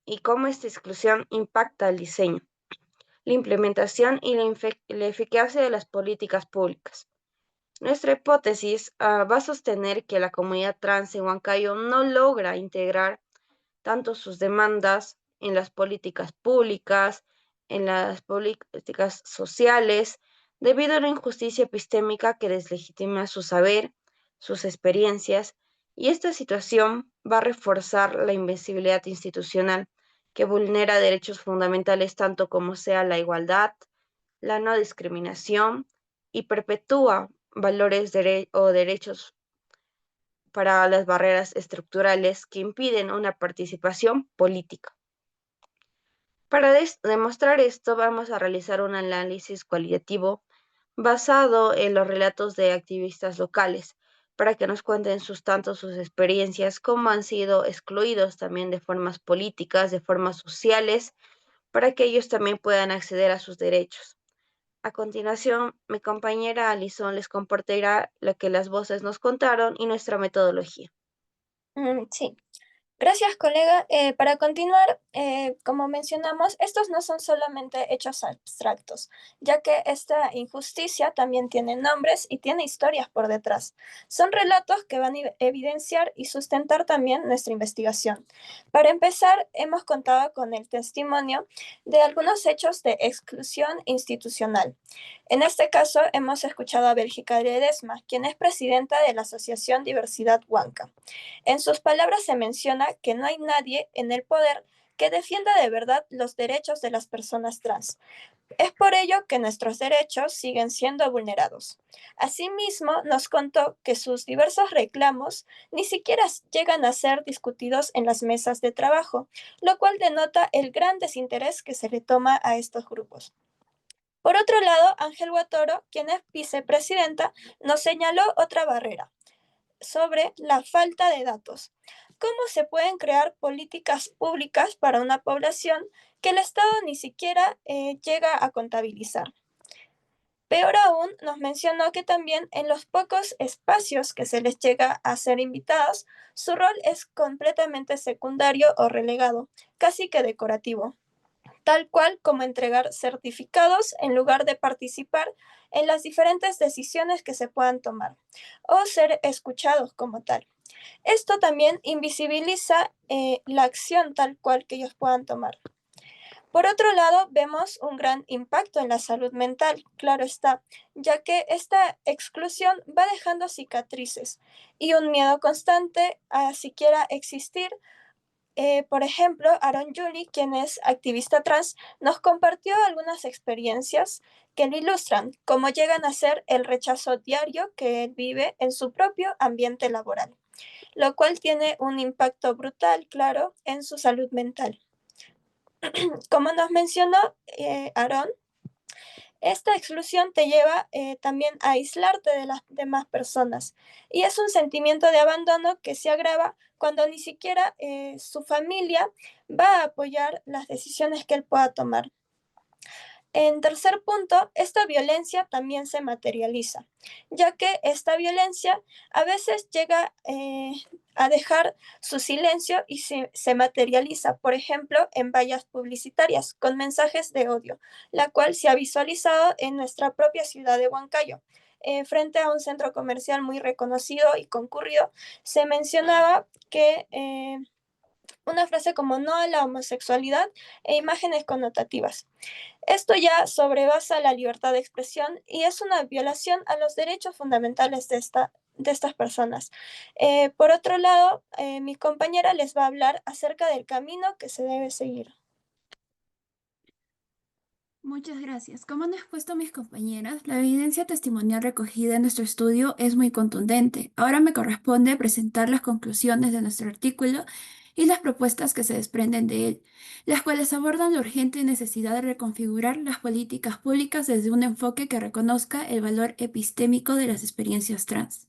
y cómo esta exclusión impacta el diseño, la implementación y la eficacia de las políticas públicas. Nuestra hipótesis va a sostener que la comunidad trans en Huancayo no logra integrar tanto sus demandas en las políticas públicas, en las políticas sociales, debido a una injusticia epistémica que deslegitima su saber, sus experiencias, y esta situación va a reforzar la invisibilidad institucional que vulnera derechos fundamentales tanto como sea la igualdad, la no discriminación y perpetúa valores o derechos para las barreras estructurales que impiden una participación política. Para demostrar esto, vamos a realizar un análisis cualitativo basado en los relatos de activistas locales, para que nos cuenten tanto sus experiencias, cómo han sido excluidos también de formas políticas, de formas sociales, para que ellos también puedan acceder a sus derechos. A continuación, mi compañera Alison les compartirá lo que las voces nos contaron y nuestra metodología.
Sí. Gracias, colega. Para continuar, como mencionamos, estos no son solamente hechos abstractos, ya que esta injusticia también tiene nombres y tiene historias por detrás. Son relatos que van a evidenciar y sustentar también nuestra investigación. Para empezar, hemos contado con el testimonio de algunos hechos de exclusión institucional. En este caso, hemos escuchado a Bélgica Ledesma, quien es presidenta de la Asociación Diversidad Huanca. En sus palabras se menciona que no hay nadie en el poder que defienda de verdad los derechos de las personas trans. Es por ello que nuestros derechos siguen siendo vulnerados. Asimismo, nos contó que sus diversos reclamos ni siquiera llegan a ser discutidos en las mesas de trabajo, lo cual denota el gran desinterés que se le toma a estos grupos. Por otro lado, Ángel Guatoro, quien es vicepresidenta, nos señaló otra barrera sobre la falta de datos. ¿Cómo se pueden crear políticas públicas para una población que el Estado ni siquiera llega a contabilizar? Peor aún, nos mencionó que también en los pocos espacios que se les llega a ser invitados, su rol es completamente secundario o relegado, casi que decorativo, tal cual como entregar certificados en lugar de participar en las diferentes decisiones que se puedan tomar o ser escuchados como tal. Esto también invisibiliza la acción tal cual que ellos puedan tomar. Por otro lado, vemos un gran impacto en la salud mental, claro está, ya que esta exclusión va dejando cicatrices y un miedo constante a siquiera existir. Por ejemplo, Aaron Julie, quien es activista trans, nos compartió algunas experiencias que le ilustran cómo llegan a ser el rechazo diario que él vive en su propio ambiente laboral, lo cual tiene un impacto brutal, claro, en su salud mental. Como nos mencionó Aaron, esta exclusión te lleva también a aislarte de las demás personas y es un sentimiento de abandono que se agrava cuando ni siquiera su familia va a apoyar las decisiones que él pueda tomar. En tercer punto, esta violencia también se materializa, ya que esta violencia a veces llega a dejar su silencio y se materializa, por ejemplo, en vallas publicitarias con mensajes de odio, la cual se ha visualizado en nuestra propia ciudad de Huancayo. frente a un centro comercial muy reconocido y concurrido, se mencionaba que una frase como no a la homosexualidad e imágenes connotativas. Esto ya sobrepasa la libertad de expresión y es una violación a los derechos fundamentales de estas personas. Por otro lado, mi compañera les va a hablar acerca del camino que se debe seguir.
Muchas gracias. Como han expuesto mis compañeras, la evidencia testimonial recogida en nuestro estudio es muy contundente. Ahora me corresponde presentar las conclusiones de nuestro artículo y las propuestas que se desprenden de él, las cuales abordan la urgente necesidad de reconfigurar las políticas públicas desde un enfoque que reconozca el valor epistémico de las experiencias trans.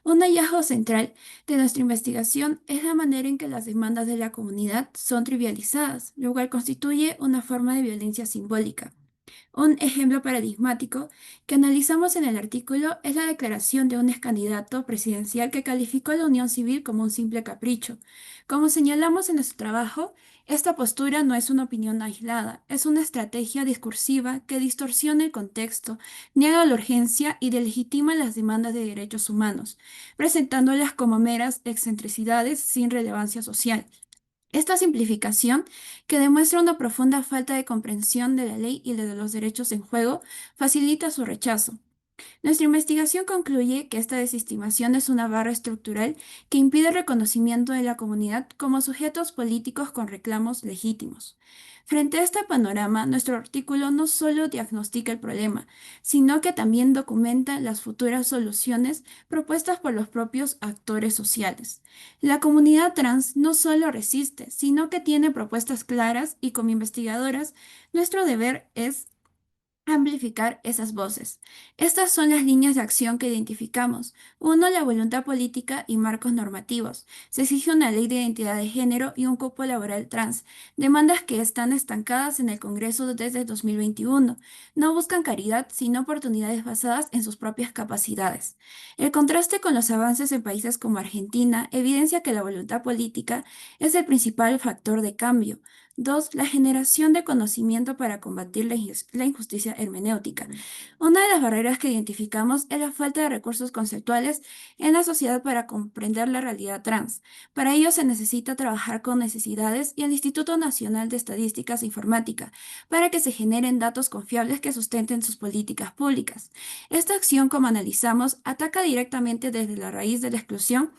Un hallazgo central de nuestra investigación es la manera en que las demandas de la comunidad son trivializadas, lo cual constituye una forma de violencia simbólica. Un ejemplo paradigmático que analizamos en el artículo es la declaración de un ex candidato presidencial que calificó a la unión civil como un simple capricho. Como señalamos en nuestro trabajo, esta postura no es una opinión aislada, es una estrategia discursiva que distorsiona el contexto, niega la urgencia y delegitima las demandas de derechos humanos, presentándolas como meras excentricidades sin relevancia social. Esta simplificación, que demuestra una profunda falta de comprensión de la ley y de los derechos en juego, facilita su rechazo. Nuestra investigación concluye que esta desestimación es una barra estructural que impide el reconocimiento de la comunidad como sujetos políticos con reclamos legítimos. Frente a este panorama, nuestro artículo no solo diagnostica el problema, sino que también documenta las futuras soluciones propuestas por los propios actores sociales. La comunidad trans no solo resiste, sino que tiene propuestas claras y como investigadoras, nuestro deber es amplificar esas voces. Estas son las líneas de acción que identificamos. 1. La voluntad política y marcos normativos. Se exige una ley de identidad de género y un cupo laboral trans, demandas que están estancadas en el Congreso desde 2021. No buscan caridad, sino oportunidades basadas en sus propias capacidades. El contraste con los avances en países como Argentina evidencia que la voluntad política es el principal factor de cambio. 2. La generación de conocimiento para combatir la injusticia hermenéutica. Una de las barreras que identificamos es la falta de recursos conceptuales en la sociedad para comprender la realidad trans. Para ello se necesita trabajar con necesidades y el Instituto Nacional de Estadísticas e Informática para que se generen datos confiables que sustenten sus políticas públicas. Esta acción, como analizamos, ataca directamente desde la raíz de la exclusión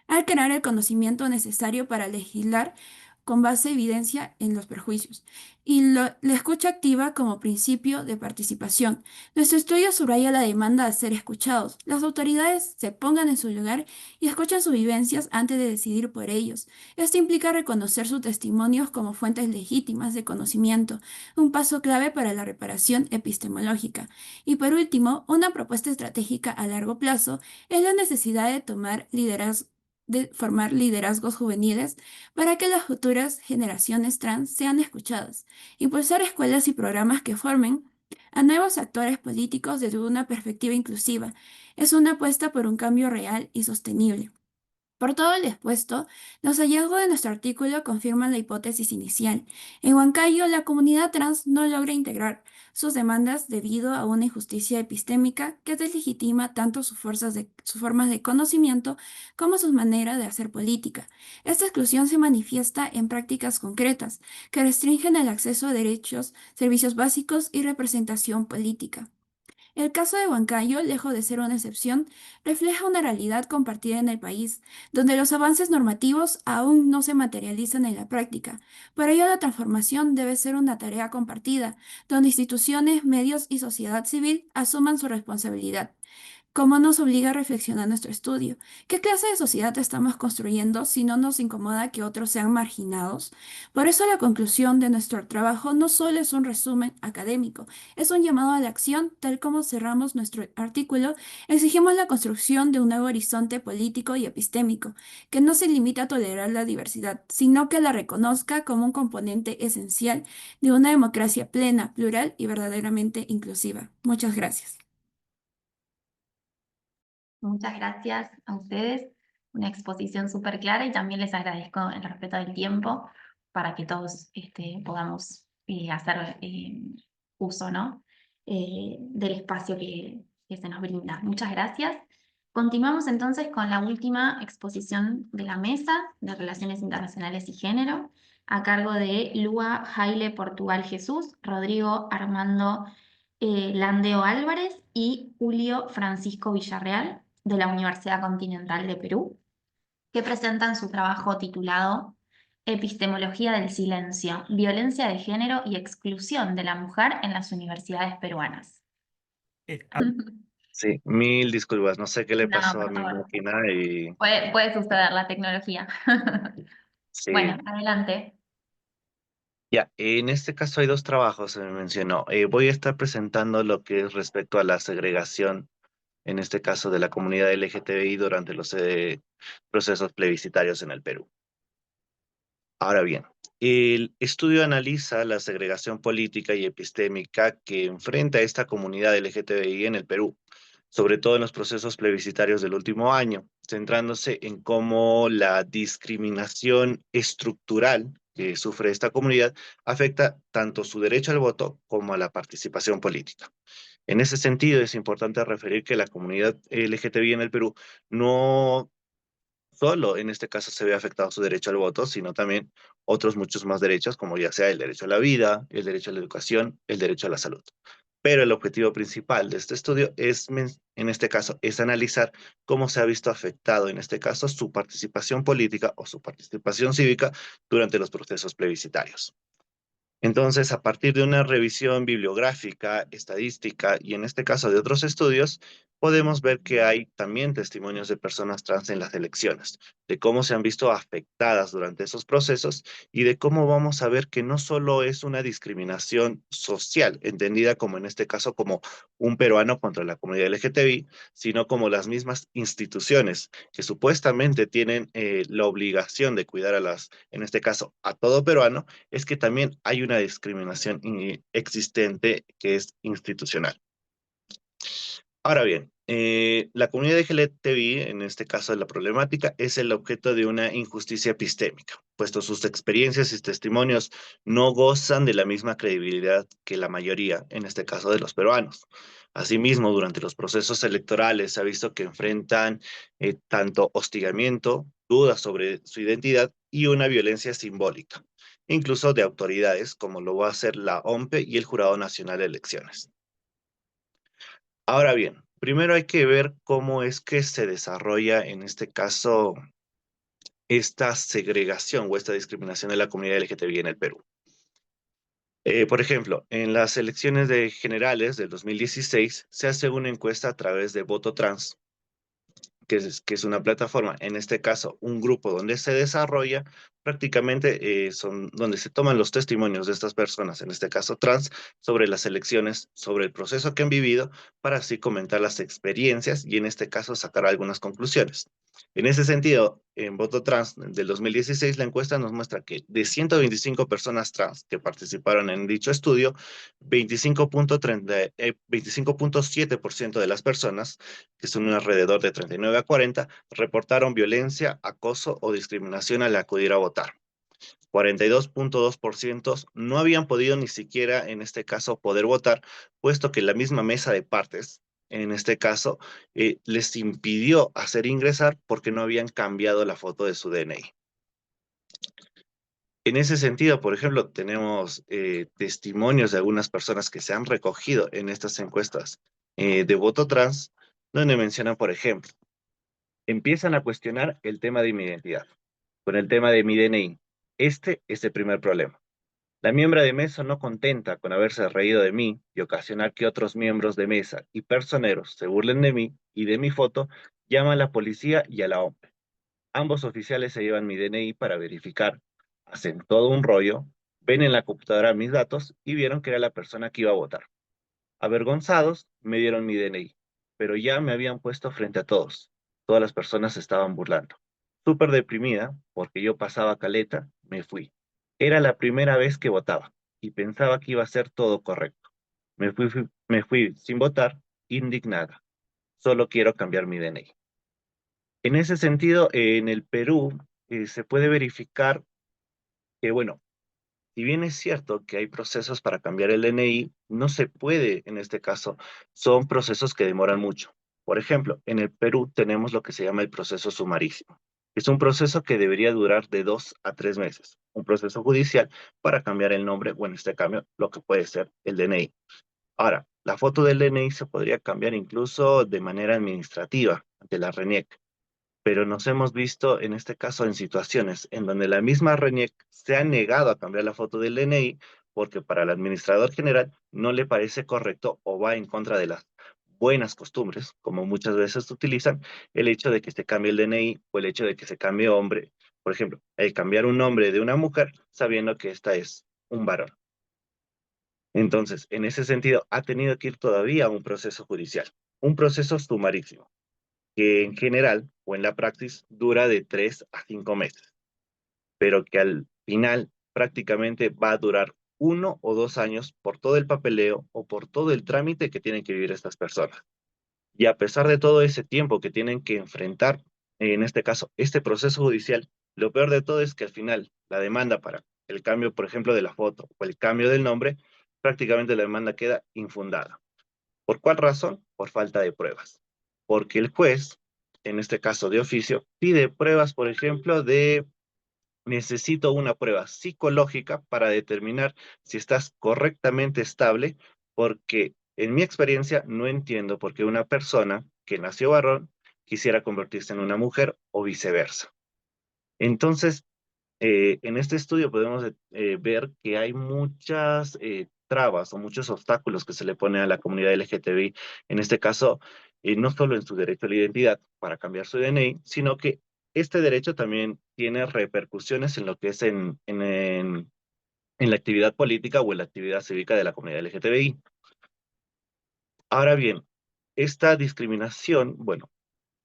al crear el conocimiento necesario para legislar con base evidencia en los perjuicios, y la escucha activa como principio de participación. Nuestro estudio subraya la demanda de ser escuchados. Las autoridades se pongan en su lugar y escuchan sus vivencias antes de decidir por ellos. Esto implica reconocer sus testimonios como fuentes legítimas de conocimiento, un paso clave para la reparación epistemológica. Y por último, una propuesta estratégica a largo plazo es la necesidad de formar liderazgos juveniles para que las futuras generaciones trans sean escuchadas, impulsar escuelas y programas que formen a nuevos actores políticos desde una perspectiva inclusiva. Es una apuesta por un cambio real y sostenible. Por todo lo expuesto, los hallazgos de nuestro artículo confirman la hipótesis inicial. En Huancayo, la comunidad trans no logra integrar sus demandas debido a una injusticia epistémica que deslegitima tanto sus formas de conocimiento como sus maneras de hacer política. Esta exclusión se manifiesta en prácticas concretas que restringen el acceso a derechos, servicios básicos y representación política. El caso de Huancayo, lejos de ser una excepción, refleja una realidad compartida en el país, donde los avances normativos aún no se materializan en la práctica. Por ello, la transformación debe ser una tarea compartida, donde instituciones, medios y sociedad civil asuman su responsabilidad. ¿Cómo nos obliga a reflexionar nuestro estudio? ¿Qué clase de sociedad estamos construyendo si no nos incomoda que otros sean marginados? Por eso la conclusión de nuestro trabajo no solo es un resumen académico, es un llamado a la acción. Tal como cerramos nuestro artículo, exigimos la construcción de un nuevo horizonte político y epistémico, que no se limita a tolerar la diversidad, sino que la reconozca como un componente esencial de una democracia plena, plural y verdaderamente inclusiva. Muchas gracias.
Muchas gracias a ustedes, una exposición súper clara y también les agradezco el respeto del tiempo para que todos podamos hacer uso, ¿no? Del espacio que se nos brinda. Muchas gracias. Continuamos entonces con la última exposición de la mesa de Relaciones Internacionales y Género, a cargo de Lua Jaile Portugal Jesús, Rodrigo Armando Landeo Álvarez y Julio Francisco Villarreal, de la Universidad Continental de Perú, que presentan su trabajo titulado Epistemología del silencio, violencia de género y exclusión de la mujer en las universidades peruanas.
Sí, mil disculpas, no sé qué le
No,
pasó a
por
mi
favor.
máquina y
Puede suceder la tecnología.
sí.
Bueno, adelante.
Ya, en este caso hay dos trabajos, se me mencionó. Voy a estar presentando lo que es respecto a la segregación, en este caso de la comunidad LGTBI durante los procesos plebiscitarios en el Perú. Ahora bien, el estudio analiza la segregación política y epistémica que enfrenta esta comunidad LGTBI en el Perú, sobre todo en los procesos plebiscitarios del último año, centrándose en cómo la discriminación estructural que sufre esta comunidad afecta tanto su derecho al voto como a la participación política. En ese sentido, es importante referir que la comunidad LGTBI en el Perú no solo en este caso se ve afectado su derecho al voto, sino también otros muchos más derechos, como ya sea el derecho a la vida, el derecho a la educación, el derecho a la salud. Pero el objetivo principal de este estudio es, en este caso, es analizar cómo se ha visto afectado, en este caso, su participación política o su participación cívica durante los procesos plebiscitarios. Entonces, a partir de una revisión bibliográfica, estadística y en este caso de otros estudios, podemos ver que hay también testimonios de personas trans en las elecciones, de cómo se han visto afectadas durante esos procesos y de cómo vamos a ver que no solo es una discriminación social, entendida como en este caso como un peruano contra la comunidad LGTBI, sino como las mismas instituciones que supuestamente tienen la obligación de cuidar a en este caso, a todo peruano, es que también hay una discriminación existente que es institucional. Ahora bien, la comunidad LGTBI, en este caso de la problemática, es el objeto de una injusticia epistémica, puesto sus experiencias y testimonios no gozan de la misma credibilidad que la mayoría, en este caso de los peruanos. Asimismo, durante los procesos electorales se ha visto que enfrentan tanto hostigamiento, dudas sobre su identidad y una violencia simbólica, incluso de autoridades como lo va a hacer la OMPE y el Jurado Nacional de Elecciones. Ahora bien, primero hay que ver cómo es que se desarrolla en este caso esta segregación o esta discriminación de la comunidad LGTBI en el Perú. Por ejemplo, en las elecciones generales del 2016 se hace una encuesta a través de Voto Trans, que es una plataforma, en este caso un grupo donde se desarrolla, prácticamente son donde se toman los testimonios de estas personas, en este caso trans, sobre las elecciones, sobre el proceso que han vivido, para así comentar las experiencias y en este caso sacar algunas conclusiones. En ese sentido, en Voto Trans del 2016, la encuesta nos muestra que de 125 personas trans que participaron en dicho estudio, 25.7% de las personas, que son alrededor de 39 a 40, reportaron violencia, acoso o discriminación al acudir a votar. 42.2% no habían podido ni siquiera, en este caso, poder votar, puesto que la misma mesa de partes, en este caso, les impidió hacer ingresar porque no habían cambiado la foto de su DNI. En ese sentido, por ejemplo, tenemos testimonios de algunas personas que se han recogido en estas encuestas de voto trans, donde mencionan, por ejemplo, empiezan a cuestionar el tema de mi identidad, con el tema de mi DNI. Este es el primer problema. La miembro de mesa no contenta con haberse reído de mí y ocasionar que otros miembros de mesa y personeros se burlen de mí y de mi foto, llama a la policía y a la OMPE. Ambos oficiales se llevan mi DNI para verificar, hacen todo un rollo, ven en la computadora mis datos y vieron que era la persona que iba a votar. Avergonzados, me dieron mi DNI, pero ya me habían puesto frente a todos. Todas las personas se estaban burlando. Súper deprimida, porque yo pasaba caleta, me fui. Era la primera vez que votaba y pensaba que iba a ser todo correcto. Me fui sin votar, indignada. Solo quiero cambiar mi DNI. En ese sentido, en el Perú se puede verificar que, bueno, si bien es cierto que hay procesos para cambiar el DNI, no se puede en este caso. Son procesos que demoran mucho. Por ejemplo, en el Perú tenemos lo que se llama el proceso sumarísimo. Es un proceso que debería durar de 2 a 3 meses. Un proceso judicial para cambiar el nombre, o en este cambio, lo que puede ser el DNI. Ahora, la foto del DNI se podría cambiar incluso de manera administrativa ante la RENIEC, pero nos hemos visto en este caso en situaciones en donde la misma RENIEC se ha negado a cambiar la foto del DNI porque para el administrador general no le parece correcto o va en contra de las buenas costumbres, como muchas veces se utilizan, el hecho de que se cambie el DNI o el hecho de que se cambie hombre. Por ejemplo, el cambiar un nombre de una mujer sabiendo que esta es un varón. Entonces, en ese sentido, ha tenido que ir todavía a un proceso judicial, un proceso sumarísimo, que en general o en la praxis dura de 3 a 5 meses, pero que al final prácticamente va a durar 1 o 2 años por todo el papeleo o por todo el trámite que tienen que vivir estas personas. Y a pesar de todo ese tiempo que tienen que enfrentar, en este caso, este proceso judicial, lo peor de todo es que al final la demanda para el cambio, por ejemplo, de la foto o el cambio del nombre, prácticamente la demanda queda infundada. ¿Por cuál razón? Por falta de pruebas. Porque el juez, en este caso de oficio, pide pruebas, por ejemplo, necesito una prueba psicológica para determinar si estás correctamente estable, porque en mi experiencia no entiendo por qué una persona que nació varón quisiera convertirse en una mujer o viceversa. Entonces, en este estudio podemos ver que hay muchas trabas o muchos obstáculos que se le pone a la comunidad LGTBI, en este caso, no solo en su derecho a la identidad para cambiar su DNI, sino que este derecho también tiene repercusiones en lo que es en la actividad política o en la actividad cívica de la comunidad LGTBI. Ahora bien, esta discriminación, bueno,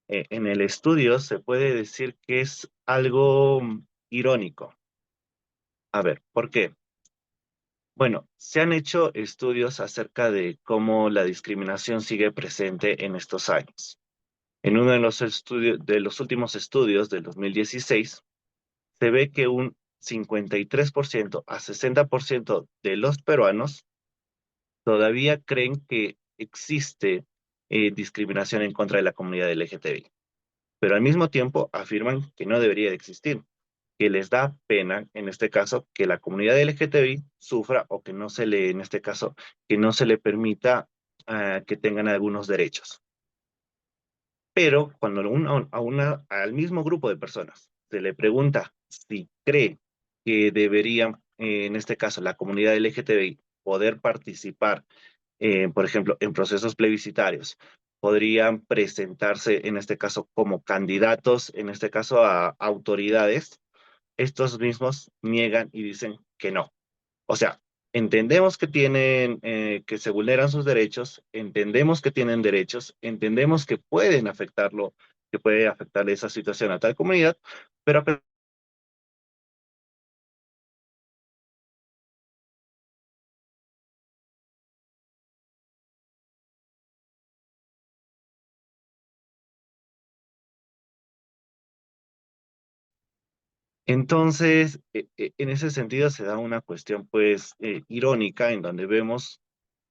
en el estudio se puede decir que es algo irónico. A ver, ¿por qué? Bueno, se han hecho estudios acerca de cómo la discriminación sigue presente en estos años. En uno de los últimos estudios del 2016, se ve que un 53% a 60% de los peruanos todavía creen que existe discriminación en contra de la comunidad LGTBI, pero al mismo tiempo afirman que no debería de existir, que les da pena, en este caso, que la comunidad LGTBI sufra o que no se le, en este caso, que no se le permita que tengan algunos derechos. Pero cuando al mismo grupo de personas se le pregunta si cree que deberían, en este caso, la comunidad LGTBI poder participar, por ejemplo, en procesos plebiscitarios, podrían presentarse, en este caso, como candidatos, en este caso, a autoridades, estos mismos niegan y dicen que no. O sea, entendemos que tienen, que se vulneran sus derechos, entendemos que tienen derechos, entendemos que pueden afectarlo, que puede afectar esa situación a tal comunidad, pero entonces, en ese sentido se da una cuestión pues irónica en donde vemos,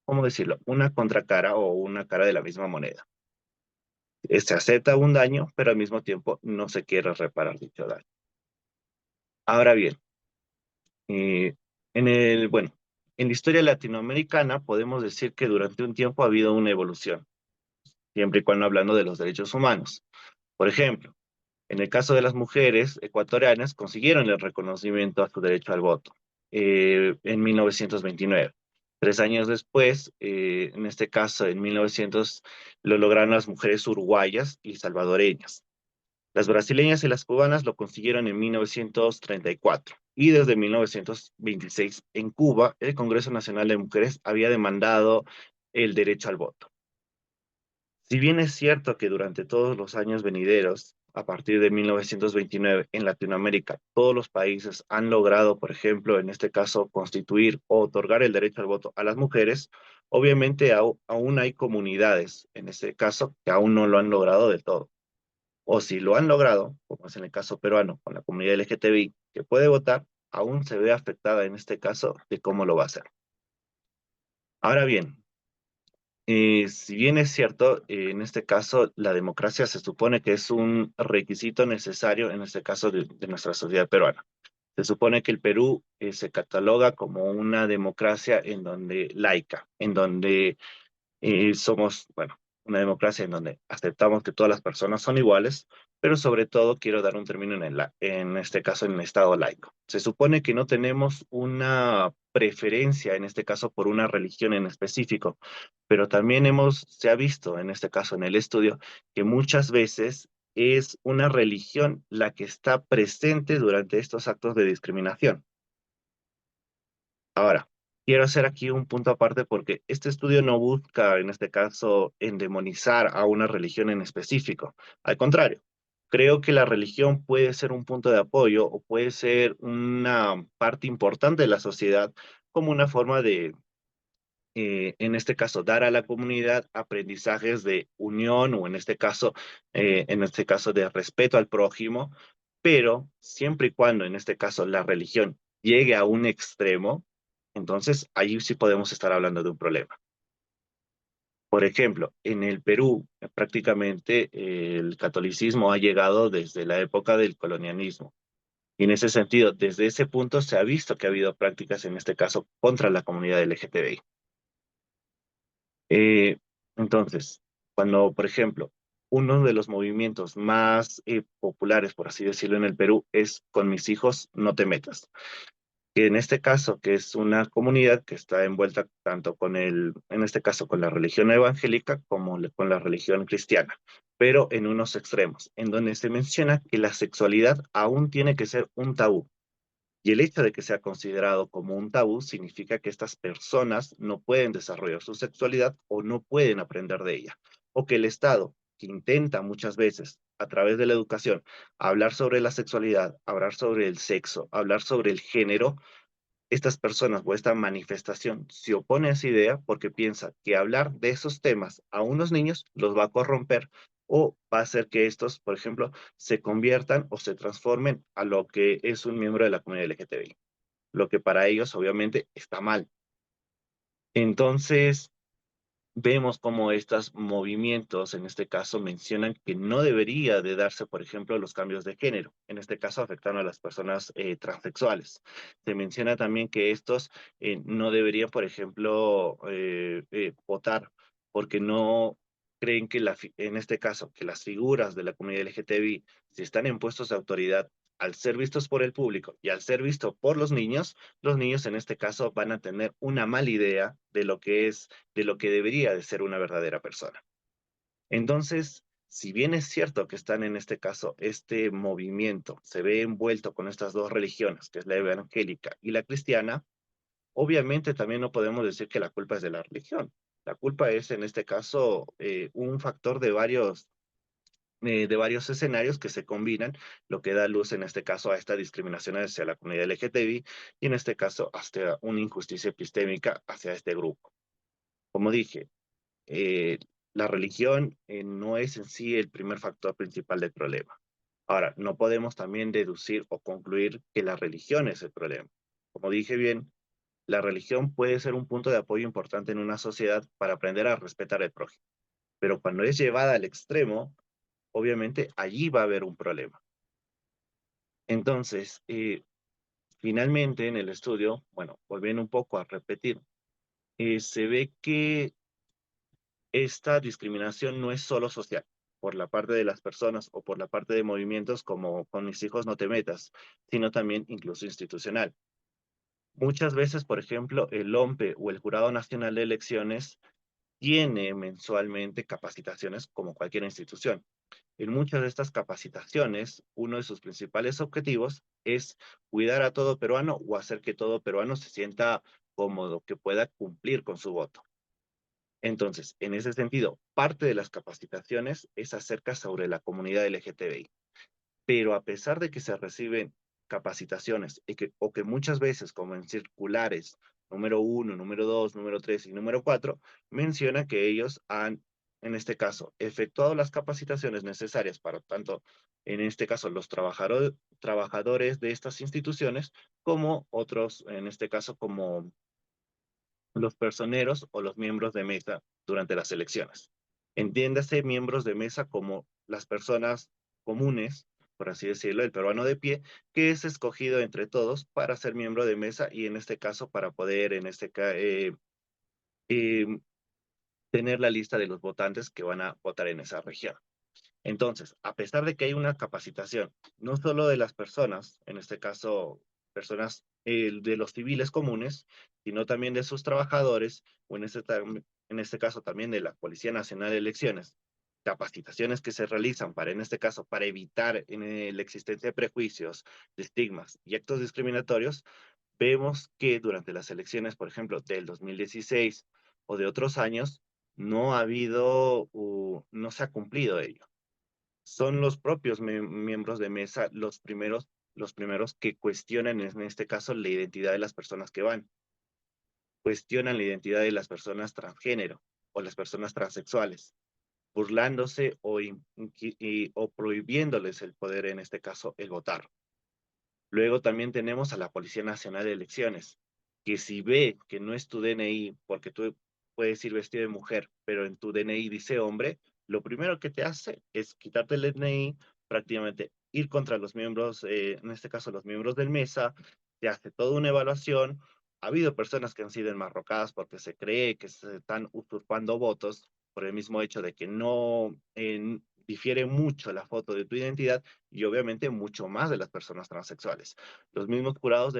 ¿cómo decirlo? Una contracara o una cara de la misma moneda. Se acepta un daño, pero al mismo tiempo no se quiere reparar dicho daño. Ahora bien, Eh, bueno, en la historia latinoamericana podemos decir que durante un tiempo ha habido una evolución, siempre y cuando hablando de los derechos humanos. Por ejemplo, en el caso de las mujeres ecuatorianas, consiguieron el reconocimiento a su derecho al voto en 1929. 3 años después, en este caso, en 1900, lo lograron las mujeres uruguayas y salvadoreñas. Las brasileñas y las cubanas lo consiguieron en 1934 y desde 1926 en Cuba el Congreso Nacional de Mujeres había demandado el derecho al voto. Si bien es cierto que durante todos los años venideros, a partir de 1929 en Latinoamérica, todos los países han logrado, por ejemplo, en este caso, constituir o otorgar el derecho al voto a las mujeres, obviamente aún hay comunidades, en este caso, que aún no lo han logrado del todo. O si lo han logrado, como es en el caso peruano, con la comunidad LGTBI que puede votar, aún se ve afectada en este caso de cómo lo va a hacer. Ahora bien, si bien es cierto, en este caso la democracia se supone que es un requisito necesario en este caso de nuestra sociedad peruana. Se supone que el Perú se cataloga como una democracia en donde laica, en donde somos, bueno, una democracia en donde aceptamos que todas las personas son iguales, pero sobre todo quiero dar un término en este caso en el Estado laico. Se supone que no tenemos una preferencia, en este caso, por una religión en específico, pero también se ha visto, en este caso en el estudio, que muchas veces es una religión la que está presente durante estos actos de discriminación. Ahora, quiero hacer aquí un punto aparte porque este estudio no busca, en este caso, endemonizar a una religión en específico. Al contrario, creo que la religión puede ser un punto de apoyo o puede ser una parte importante de la sociedad como una forma de, en este caso, dar a la comunidad aprendizajes de unión o en este caso, de respeto al prójimo, pero siempre y cuando, en este caso, la religión llegue a un extremo, entonces ahí sí podemos estar hablando de un problema. Por ejemplo, en el Perú, prácticamente el catolicismo ha llegado desde la época del colonialismo. Y en ese sentido, desde ese punto se ha visto que ha habido prácticas, en este caso, contra la comunidad LGTBI. Eh, entonces, cuando, por ejemplo, uno de los movimientos más populares, por así decirlo, en el Perú es Con mis hijos no te metas, que en este caso, que es una comunidad que está envuelta tanto en este caso, con la religión evangélica como con la religión cristiana, pero en unos extremos, en donde se menciona que la sexualidad aún tiene que ser un tabú. Y el hecho de que sea considerado como un tabú significa que estas personas no pueden desarrollar su sexualidad o no pueden aprender de ella. O que el Estado, que intenta muchas veces, a través de la educación, hablar sobre la sexualidad, hablar sobre el sexo, hablar sobre el género, estas personas o esta manifestación se opone a esa idea porque piensa que hablar de esos temas a unos niños los va a corromper o va a hacer que estos, por ejemplo, se conviertan o se transformen a lo que es un miembro de la comunidad LGTBI, lo que para ellos obviamente está mal. Entonces, vemos cómo estos movimientos, en este caso, mencionan que no debería de darse, por ejemplo, los cambios de género, en este caso afectando a las personas transexuales. Se menciona también que estos no deberían, por ejemplo, votar porque no creen que en este caso, que las figuras de la comunidad LGTBI, si están en puestos de autoridad, al ser vistos por el público y al ser visto por los niños en este caso van a tener una mala idea de lo que debería de ser una verdadera persona. Entonces, si bien es cierto que están en este caso, este movimiento se ve envuelto con estas dos religiones, que es la evangélica y la cristiana, obviamente también no podemos decir que la culpa es de la religión. La culpa es, en este caso, un factor de varios escenarios que se combinan, lo que da luz en este caso a esta discriminación hacia la comunidad LGTBI y en este caso hasta una injusticia epistémica hacia este grupo. Como dije, eh, la religión no es en sí el primer factor principal del problema. Ahora, no podemos también deducir o concluir que la religión es el problema. Como dije bien, la religión puede ser un punto de apoyo importante en una sociedad para aprender a respetar al prójimo, pero cuando es llevada al extremo, obviamente allí va a haber un problema. Entonces, finalmente en el estudio, bueno, volviendo un poco a repetir, se ve que esta discriminación no es solo social, por la parte de las personas o por la parte de movimientos como Con mis hijos no te metas, sino también incluso institucional. Muchas veces, por ejemplo, el OMPE o el Jurado Nacional de Elecciones tiene mensualmente capacitaciones como cualquier institución. En muchas de estas capacitaciones, uno de sus principales objetivos es cuidar a todo peruano o hacer que todo peruano se sienta cómodo, que pueda cumplir con su voto. Entonces, en ese sentido, parte de las capacitaciones es acerca sobre la comunidad LGTBI. Pero a pesar de que se reciben capacitaciones o que muchas veces, como en circulares número 1, número 2, número 3 y número 4, menciona que ellos han en este caso, efectuado las capacitaciones necesarias para tanto, en este caso, los trabajadores de estas instituciones, como otros, en este caso, como los personeros o los miembros de mesa durante las elecciones. Entiéndase miembros de mesa como las personas comunes, por así decirlo, el peruano de pie, que es escogido entre todos para ser miembro de mesa y en este caso para poder, eh, tener la lista de los votantes que van a votar en esa región. Entonces, a pesar de que hay una capacitación, no solo de las personas, en este caso, personas de los civiles comunes, sino también de sus trabajadores, o en este caso también de la Policía Nacional de Elecciones, capacitaciones que se realizan para, en este caso, para evitar la existencia de prejuicios, de estigmas y actos discriminatorios, vemos que durante las elecciones, por ejemplo, del 2016 o de otros años, no ha habido, no se ha cumplido ello. Son los propios miembros de mesa los primeros que cuestionan, en este caso, la identidad de las personas que van. Cuestionan la identidad de las personas transgénero o las personas transexuales, burlándose o prohibiéndoles el poder, en este caso, el votar. Luego también tenemos a la Policía Nacional de Elecciones, que si ve que no es tu DNI, porque tú puedes ir vestido de mujer, pero en tu DNI dice hombre, lo primero que te hace es quitarte el DNI, prácticamente ir contra los miembros, en este caso los miembros del MESA, te hace toda una evaluación. Ha habido personas que han sido enmarrocadas porque se cree que se están usurpando votos por el mismo hecho de que no difiere mucho la foto de tu identidad y obviamente mucho más de las personas transexuales. Los mismos jurados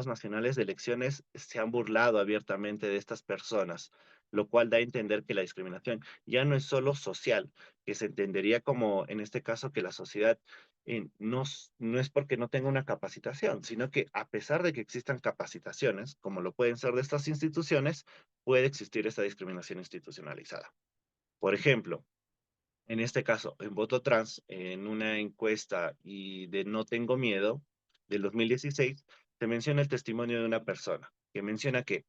nacionales de elecciones se han burlado abiertamente de estas personas, lo cual da a entender que la discriminación ya no es solo social, que se entendería como, en este caso, que la sociedad no es porque no tenga una capacitación, sino que a pesar de que existan capacitaciones, como lo pueden ser de estas instituciones, puede existir esta discriminación institucionalizada. Por ejemplo, en este caso, en Voto Trans, en una encuesta y de No Tengo Miedo del 2016, se menciona el testimonio de una persona que menciona que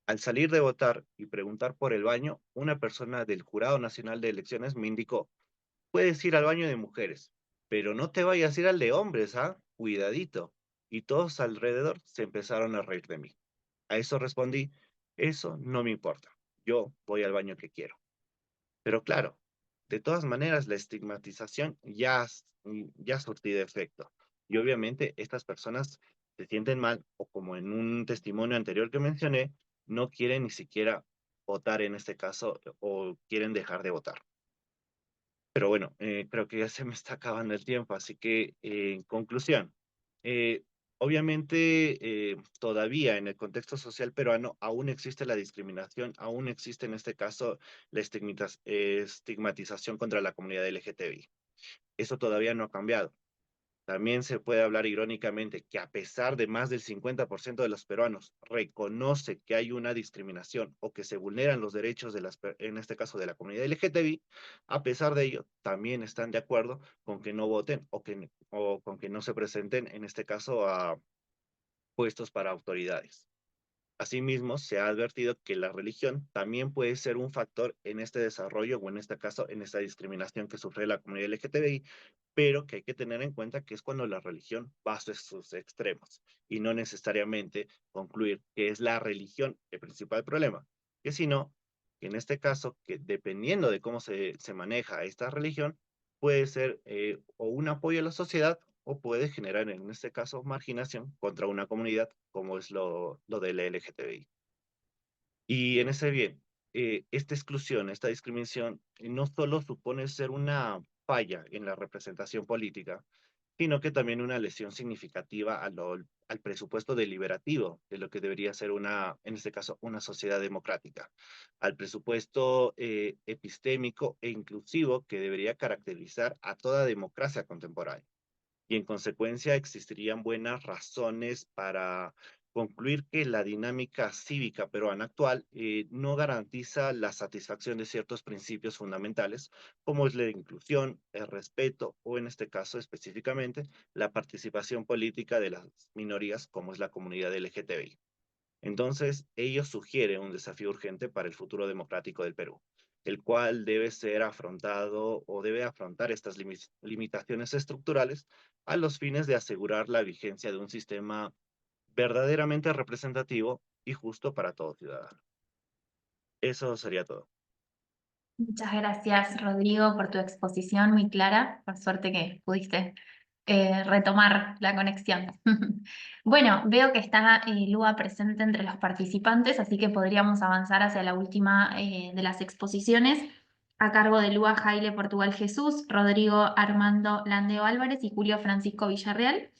al salir de votar y preguntar por el baño, una persona del Jurado Nacional de Elecciones me indicó, puedes ir al baño de mujeres, pero no te vayas a ir al de hombres, ¿ah? Cuidadito. Y todos alrededor se empezaron a reír de mí. A eso respondí, eso no me importa, yo voy al baño que quiero. Pero claro, de todas maneras, la estigmatización ya ha surtido efecto. Y obviamente estas personas se sienten mal o como en un testimonio anterior que mencioné, no quieren ni siquiera votar en este caso o quieren dejar de votar. Pero bueno, creo que ya se me está acabando el tiempo, así que en conclusión, eh, obviamente todavía en el contexto social peruano aún existe la discriminación, aún existe en este caso la estigmatización contra la comunidad LGTBI. Eso todavía no ha cambiado. También se puede hablar irónicamente que a pesar de más del 50% de los peruanos reconoce que hay una discriminación o que se vulneran los derechos en este caso de la comunidad LGTBI, a pesar de ello, también están de acuerdo con que no voten o con que no se presenten, en este caso, a puestos para autoridades. Asimismo, se ha advertido que la religión también puede ser un factor en este desarrollo o en este caso en esta discriminación que sufre la comunidad LGTBI, pero que hay que tener en cuenta que es cuando la religión va a sus extremos y no necesariamente concluir que es la religión el principal problema, que sino que en este caso, que dependiendo de cómo se maneja esta religión, puede ser o un apoyo a la sociedad o puede generar, en este caso, marginación contra una comunidad, como es lo del LGTBI. Y en ese bien, esta exclusión, esta discriminación, no solo supone ser una falla en la representación política, sino que también una lesión significativa al presupuesto deliberativo de lo que debería ser en este caso, una sociedad democrática, al presupuesto epistémico e inclusivo que debería caracterizar a toda democracia contemporánea y en consecuencia existirían buenas razones para concluir que la dinámica cívica peruana actual no garantiza la satisfacción de ciertos principios fundamentales, como es la inclusión, el respeto o en este caso específicamente la participación política de las minorías, como es la comunidad LGTBI. Entonces, ello sugiere un desafío urgente para el futuro democrático del Perú. el cual debe ser afrontado o debe afrontar estas limitaciones estructurales a los fines de asegurar la vigencia de un sistema verdaderamente representativo y justo para todo ciudadano. Eso sería todo.
Muchas gracias, Rodrigo, por tu exposición muy clara. Por suerte que pudiste retomar la conexión. Bueno, veo que está Lua presente entre los participantes, así que podríamos avanzar hacia la última de las exposiciones, a cargo de Lua Jaile Portugal Jesús, Rodrigo Armando Landeo Álvarez y Julio Francisco Villarreal,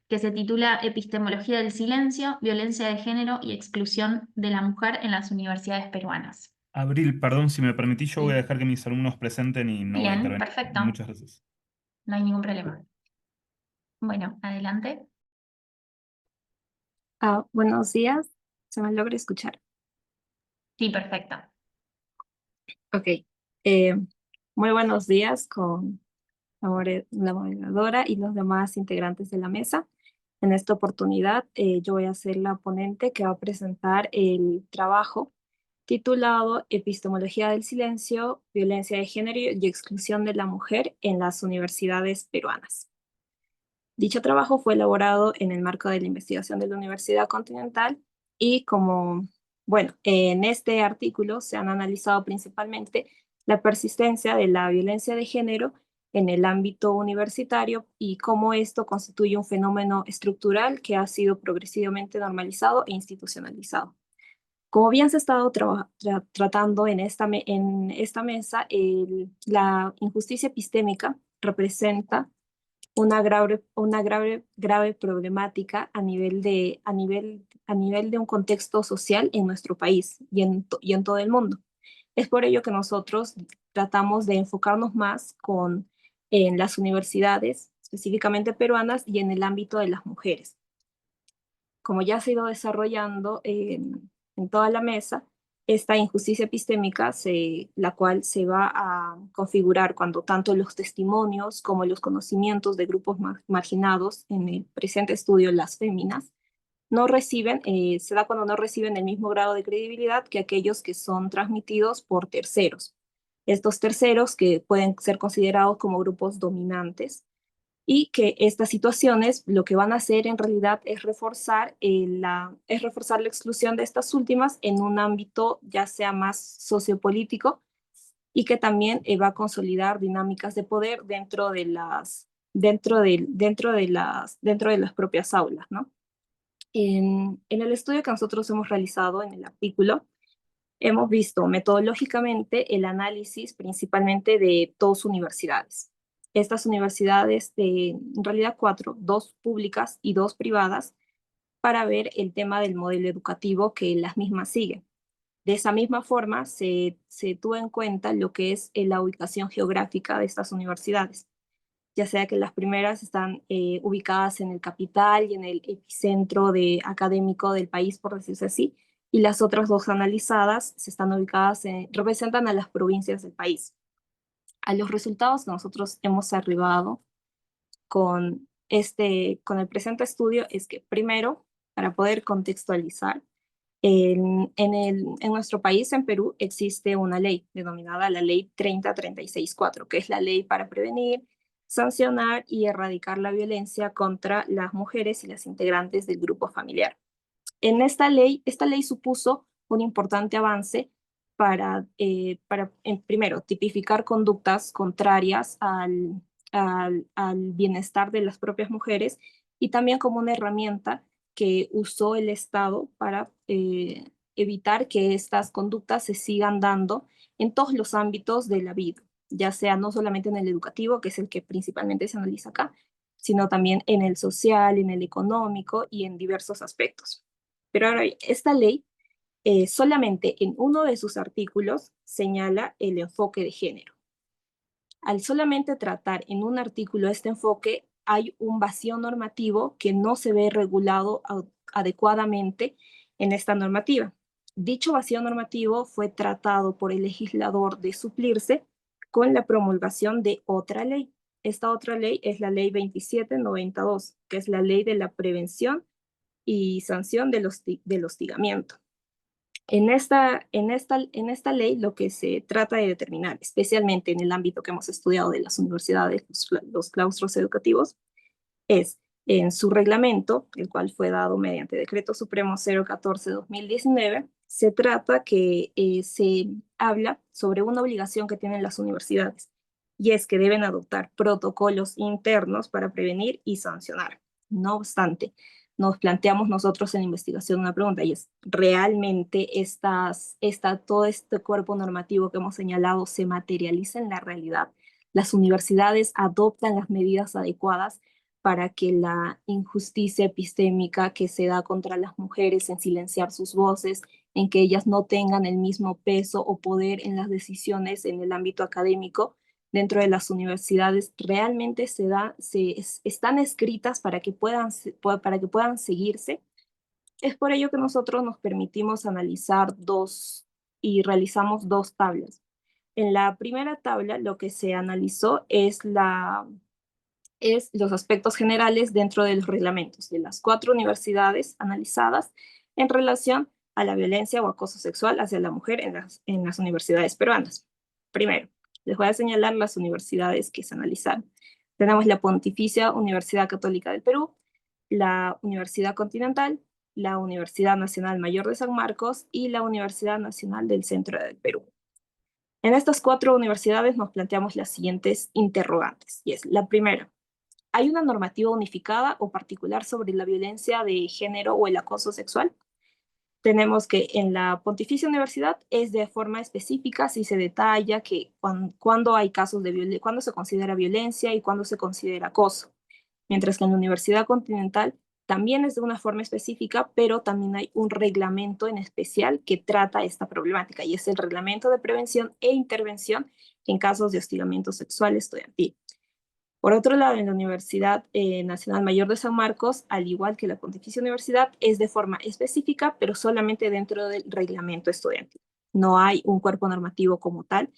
que se titula Epistemología del silencio, violencia de género y exclusión de la mujer en las universidades peruanas.
Abril, perdón, si me permitís, yo voy a
Sí.
dejar que mis alumnos presenten y no voy a
Bien,
intervenir.
perfecto.
Muchas gracias.
No hay ningún problema. Bueno, adelante.
Buenos días, ¿se me logra escuchar?
Sí, perfecto.
Ok, muy buenos días con la moderadora y los demás integrantes de la mesa. En esta oportunidad yo voy a ser la ponente que va a presentar el trabajo titulado Epistemología del silencio, violencia de género y exclusión de la mujer en las universidades peruanas. Dicho trabajo fue elaborado en el marco de la investigación de la Universidad Continental y en este artículo se han analizado principalmente la persistencia de la violencia de género en el ámbito universitario y cómo esto constituye un fenómeno estructural que ha sido progresivamente normalizado e institucionalizado. Como bien se ha estado tratando en esta mesa, la injusticia epistémica representa una grave problemática a nivel de un contexto social en nuestro país y en todo el mundo. Es por ello que nosotros tratamos de enfocarnos más en las universidades, específicamente peruanas, y en el ámbito de las mujeres. Como ya se ha ido desarrollando en toda la mesa, esta injusticia epistémica, la cual se va a configurar cuando tanto los testimonios como los conocimientos de grupos marginados, en el presente estudio las féminas, se da cuando no reciben el mismo grado de credibilidad que aquellos que son transmitidos por terceros. Estos terceros que pueden ser considerados como grupos dominantes, y que estas situaciones lo que van a hacer en realidad es reforzar la exclusión de estas últimas en un ámbito ya sea más sociopolítico y que también va a consolidar dinámicas de poder dentro de las propias aulas, ¿no? En el estudio que nosotros hemos realizado en el artículo, hemos visto metodológicamente el análisis principalmente de dos universidades. Estas universidades, en realidad dos públicas y dos privadas, para ver el tema del modelo educativo que las mismas siguen. De esa misma forma, se tuvo en cuenta lo que es la ubicación geográfica de estas universidades, ya sea que las primeras están ubicadas en el capital y en el epicentro académico del país, por decirse así, y las otras dos analizadas están ubicadas representan a las provincias del país. A los resultados que nosotros hemos arribado con el presente estudio es que, primero, para poder contextualizar, en nuestro país, en Perú, existe una ley denominada la Ley 30364, que es la ley para prevenir, sancionar y erradicar la violencia contra las mujeres y las integrantes del grupo familiar. Esta ley supuso un importante avance para primero, tipificar conductas contrarias al bienestar de las propias mujeres y también como una herramienta que usó el Estado para evitar que estas conductas se sigan dando en todos los ámbitos de la vida, ya sea no solamente en el educativo, que es el que principalmente se analiza acá, sino también en el social, en el económico y en diversos aspectos. Pero ahora, esta ley solamente en uno de sus artículos señala el enfoque de género. Al solamente tratar en un artículo este enfoque, hay un vacío normativo que no se ve regulado adecuadamente en esta normativa. Dicho vacío normativo fue tratado por el legislador de suplirse con la promulgación de otra ley. Esta otra ley es la Ley 2792, que es la Ley de la Prevención y Sanción del Hostigamiento. En esta ley lo que se trata de determinar, especialmente en el ámbito que hemos estudiado de las universidades, los claustros educativos, es en su reglamento, el cual fue dado mediante Decreto Supremo 014/2019, se trata que se habla sobre una obligación que tienen las universidades, y es que deben adoptar protocolos internos para prevenir y sancionar. No obstante, nos planteamos nosotros en la investigación una pregunta, y es, ¿realmente todo este cuerpo normativo que hemos señalado se materializa en la realidad? ¿Las universidades adoptan las medidas adecuadas para que la injusticia epistémica que se da contra las mujeres en silenciar sus voces, en que ellas no tengan el mismo peso o poder en las decisiones en el ámbito académico dentro de las universidades, realmente están escritas para que puedan seguirse? Es por ello que nosotros nos permitimos analizar y realizamos dos tablas. En la primera tabla lo que se analizó es los aspectos generales dentro de los reglamentos de las 4 universidades analizadas en relación a la violencia o acoso sexual hacia la mujer en las universidades peruanas. Primero, les voy a señalar las universidades que se analizaron. Tenemos la Pontificia Universidad Católica del Perú, la Universidad Continental, la Universidad Nacional Mayor de San Marcos y la Universidad Nacional del Centro del Perú. En estas 4 universidades nos planteamos las siguientes interrogantes, y es la primera: ¿hay una normativa unificada o particular sobre la violencia de género o el acoso sexual? Tenemos que en la Pontificia Universidad es de forma específica, si se detalla que cuando hay casos de violencia, cuando se considera violencia y cuando se considera acoso. Mientras que en la Universidad Continental también es de una forma específica, pero también hay un reglamento en especial que trata esta problemática, y es el Reglamento de Prevención e Intervención en casos de hostigamiento sexual estudiantil. Por otro lado, en la Universidad Nacional Mayor de San Marcos, al igual que la Pontificia Universidad, es de forma específica, pero solamente dentro del reglamento estudiantil. No hay un cuerpo normativo como tal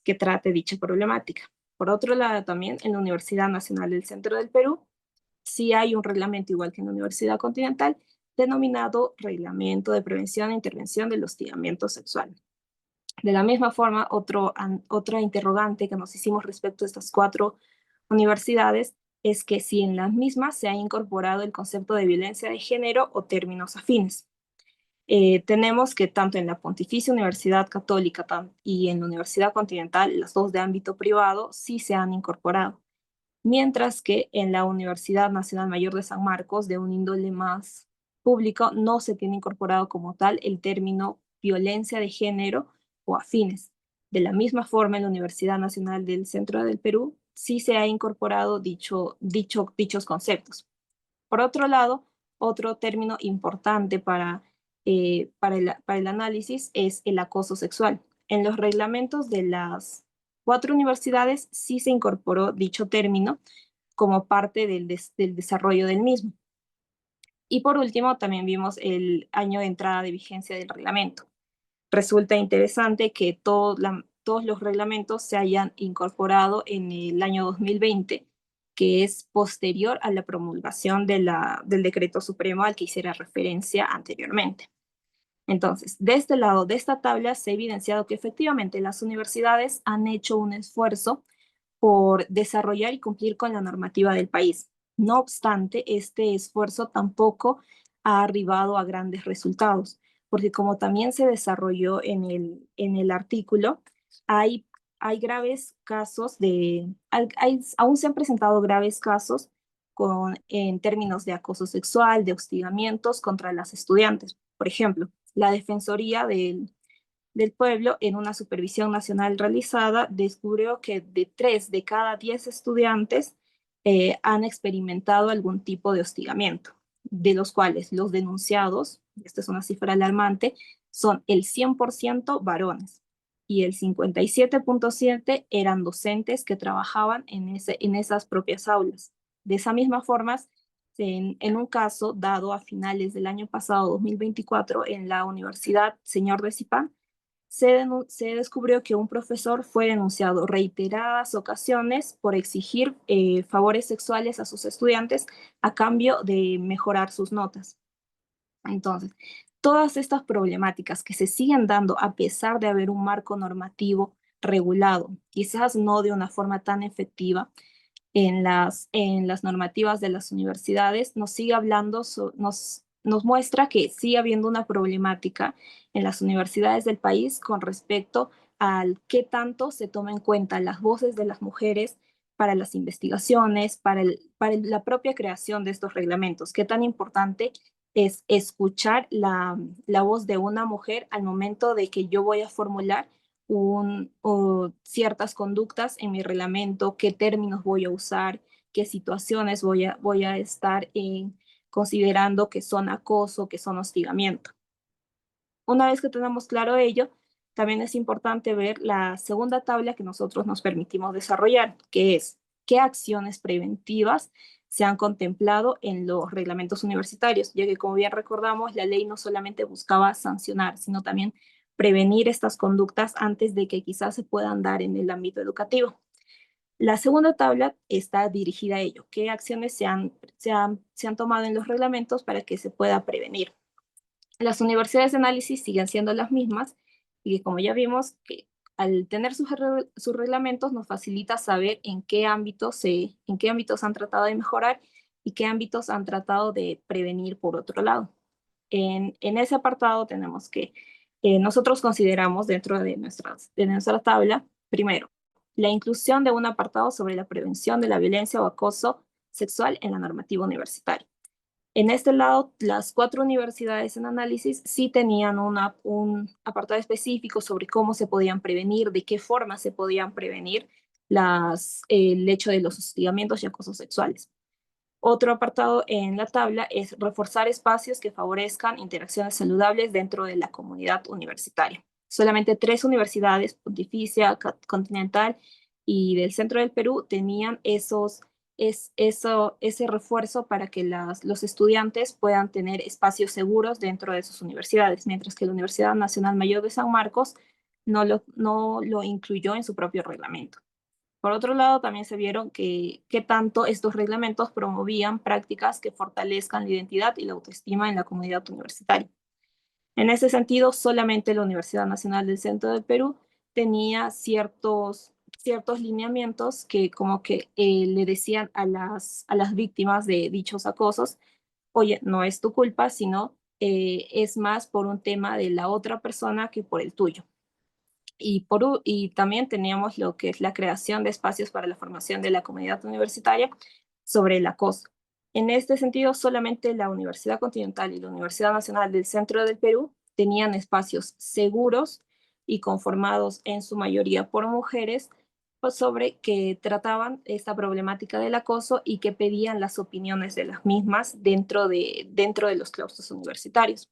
que trate dicha problemática. Por otro lado, también en la Universidad Nacional del Centro del Perú, sí hay un reglamento igual que en la Universidad Continental, denominado Reglamento de Prevención e Intervención del Hostigamiento Sexual. De la misma forma, otra interrogante que nos hicimos respecto a estas 4 universidades es que si en las mismas se ha incorporado el concepto de violencia de género o términos afines. Tenemos que tanto en la Pontificia Universidad Católica y en la Universidad Continental, las 2 de ámbito privado, sí se han incorporado, mientras que en la Universidad Nacional Mayor de San Marcos, de un índole más público, no se tiene incorporado como tal el término violencia de género o afines. De la misma forma, en la Universidad Nacional del Centro del Perú sí se ha incorporado dichos conceptos. Por otro lado, otro término importante para el análisis es el acoso sexual. En los reglamentos de las 4 universidades sí se incorporó dicho término como parte del desarrollo del mismo. Y por último, también vimos el año de entrada de vigencia del reglamento. Resulta interesante que todos los reglamentos se hayan incorporado en el año 2020, que es posterior a la promulgación del Decreto Supremo al que hiciera referencia anteriormente. Entonces, de este lado de esta tabla se ha evidenciado que efectivamente las universidades han hecho un esfuerzo por desarrollar y cumplir con la normativa del país. No obstante, este esfuerzo tampoco ha arribado a grandes resultados, porque como también se desarrolló en el artículo, hay graves casos aún se han presentado graves casos en términos de acoso sexual, de hostigamientos contra las estudiantes. Por ejemplo, la Defensoría del Pueblo, en una supervisión nacional realizada, descubrió que de 3 de cada 10 estudiantes han experimentado algún tipo de hostigamiento, de los cuales los denunciados, esta es una cifra alarmante, son el 100% varones, y el 57.7% eran docentes que trabajaban en esas propias aulas. De esa misma forma, en un caso dado a finales del año pasado, 2024, en la Universidad Señor de Zipán, se descubrió que un profesor fue denunciado reiteradas ocasiones por exigir favores sexuales a sus estudiantes a cambio de mejorar sus notas. Entonces, todas estas problemáticas que se siguen dando a pesar de haber un marco normativo regulado, quizás no de una forma tan efectiva en las normativas de las universidades, nos sigue hablando, nos muestra que sigue habiendo una problemática en las universidades del país con respecto al qué tanto se toma en cuenta las voces de las mujeres para las investigaciones, para la propia creación de estos reglamentos. Qué tan importante es escuchar la voz de una mujer al momento de que yo voy a formular o ciertas conductas en mi reglamento, qué términos voy a usar, qué situaciones voy a estar considerando que son acoso, que son hostigamiento. Una vez que tenemos claro ello, también es importante ver la segunda tabla que nosotros nos permitimos desarrollar, que es qué acciones preventivas se han contemplado en los reglamentos universitarios, ya que como bien recordamos, la ley no solamente buscaba sancionar, sino también prevenir estas conductas antes de que quizás se puedan dar en el ámbito educativo. La segunda tabla está dirigida a ello, qué acciones se han tomado en los reglamentos para que se pueda prevenir. Las universidades de análisis siguen siendo las mismas y como ya vimos, que al tener sus reglamentos nos facilita saber en qué ámbitos han tratado de mejorar y qué ámbitos han tratado de prevenir por otro lado. En ese apartado tenemos que nosotros consideramos dentro de nuestra tabla, primero, la inclusión de un apartado sobre la prevención de la violencia o acoso sexual en la normativa universitaria. En este lado, las 4 universidades en análisis sí tenían un apartado específico sobre cómo se podían prevenir, de qué forma se podían prevenir el hecho de los hostigamientos y acosos sexuales. Otro apartado en la tabla es reforzar espacios que favorezcan interacciones saludables dentro de la comunidad universitaria. Solamente 3 universidades, Pontificia, Continental y del centro del Perú, tenían ese refuerzo para que los estudiantes puedan tener espacios seguros dentro de sus universidades, mientras que la Universidad Nacional Mayor de San Marcos no lo incluyó en su propio reglamento. Por otro lado, también se vieron que tanto estos reglamentos promovían prácticas que fortalezcan la identidad y la autoestima en la comunidad universitaria. En ese sentido, solamente la Universidad Nacional del Centro del Perú tenía ciertos lineamientos que como que le decían a las víctimas de dichos acosos, oye, no es tu culpa, sino es más por un tema de la otra persona que por el tuyo. Y también teníamos lo que es la creación de espacios para la formación de la comunidad universitaria sobre el acoso. En este sentido, solamente la Universidad Continental y la Universidad Nacional del Centro del Perú tenían espacios seguros y conformados en su mayoría por mujeres, pues, sobre que trataban esta problemática del acoso y que pedían las opiniones de las mismas dentro de los claustros universitarios.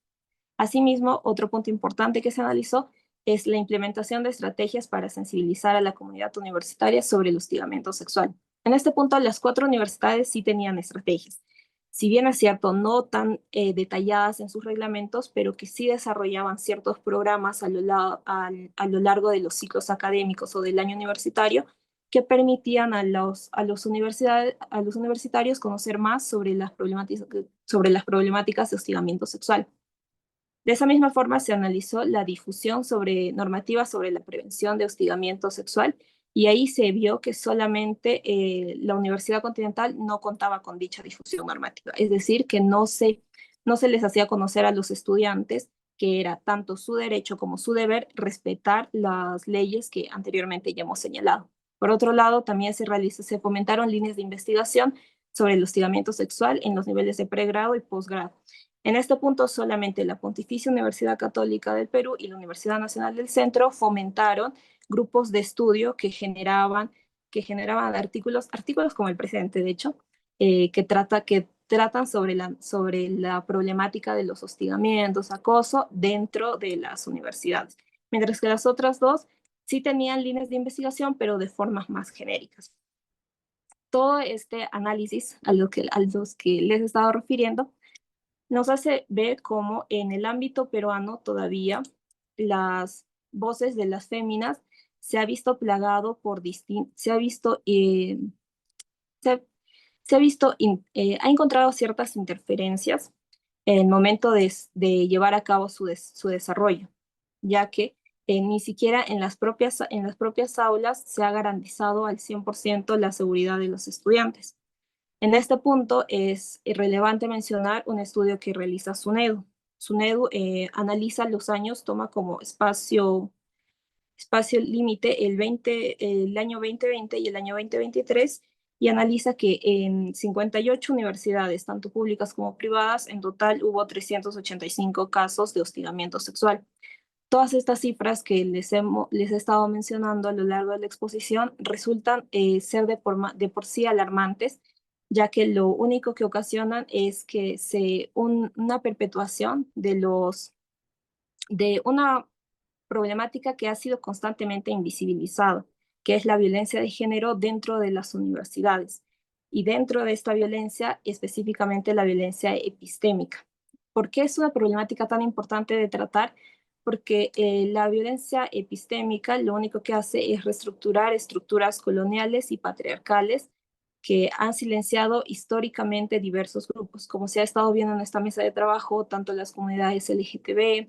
Asimismo, otro punto importante que se analizó es la implementación de estrategias para sensibilizar a la comunidad universitaria sobre el hostigamiento sexual. En este punto, las 4 universidades sí tenían estrategias. Si bien es cierto, no tan detalladas en sus reglamentos, pero que sí desarrollaban ciertos programas a lo largo de los ciclos académicos o del año universitario que permitían a los universitarios conocer más sobre las problemáticas de hostigamiento sexual. De esa misma forma se analizó la difusión sobre normativas sobre la prevención de hostigamiento sexual y ahí se vio que solamente la Universidad Continental no contaba con dicha difusión normativa, es decir, que no se les hacía conocer a los estudiantes que era tanto su derecho como su deber respetar las leyes que anteriormente ya hemos señalado. Por otro lado, también se fomentaron líneas de investigación sobre el hostigamiento sexual en los niveles de pregrado y posgrado. En este punto, solamente la Pontificia Universidad Católica del Perú y la Universidad Nacional del Centro fomentaron grupos de estudio que generaban artículos como el presente, de hecho, que tratan sobre la problemática de los hostigamientos, acoso dentro de las universidades. Mientras que las otras 2 sí tenían líneas de investigación, pero de formas más genéricas. Todo este análisis a los que les he estado refiriendo nos hace ver cómo en el ámbito peruano todavía las voces de las féminas se ha visto plagado por ha encontrado ciertas interferencias el momento de llevar a cabo su desarrollo, ya que ni siquiera en las propias aulas se ha garantizado al 100% la seguridad de los estudiantes. En este punto es relevante mencionar un estudio que realiza SUNEDU. SUNEDU analiza los años, toma como espacio límite el año 2020 y el año 2023 y analiza que en 58 universidades, tanto públicas como privadas, en total hubo 385 casos de hostigamiento sexual. Todas estas cifras que les he estado mencionando a lo largo de la exposición resultan ser de por sí alarmantes, ya que lo único que ocasionan es que una perpetuación de una problemática que ha sido constantemente invisibilizada, que es la violencia de género dentro de las universidades. Y dentro de esta violencia, específicamente la violencia epistémica. ¿Por qué es una problemática tan importante de tratar? Porque la violencia epistémica lo único que hace es reestructurar estructuras coloniales y patriarcales que han silenciado históricamente diversos grupos, como se ha estado viendo en esta mesa de trabajo, tanto las comunidades LGTB,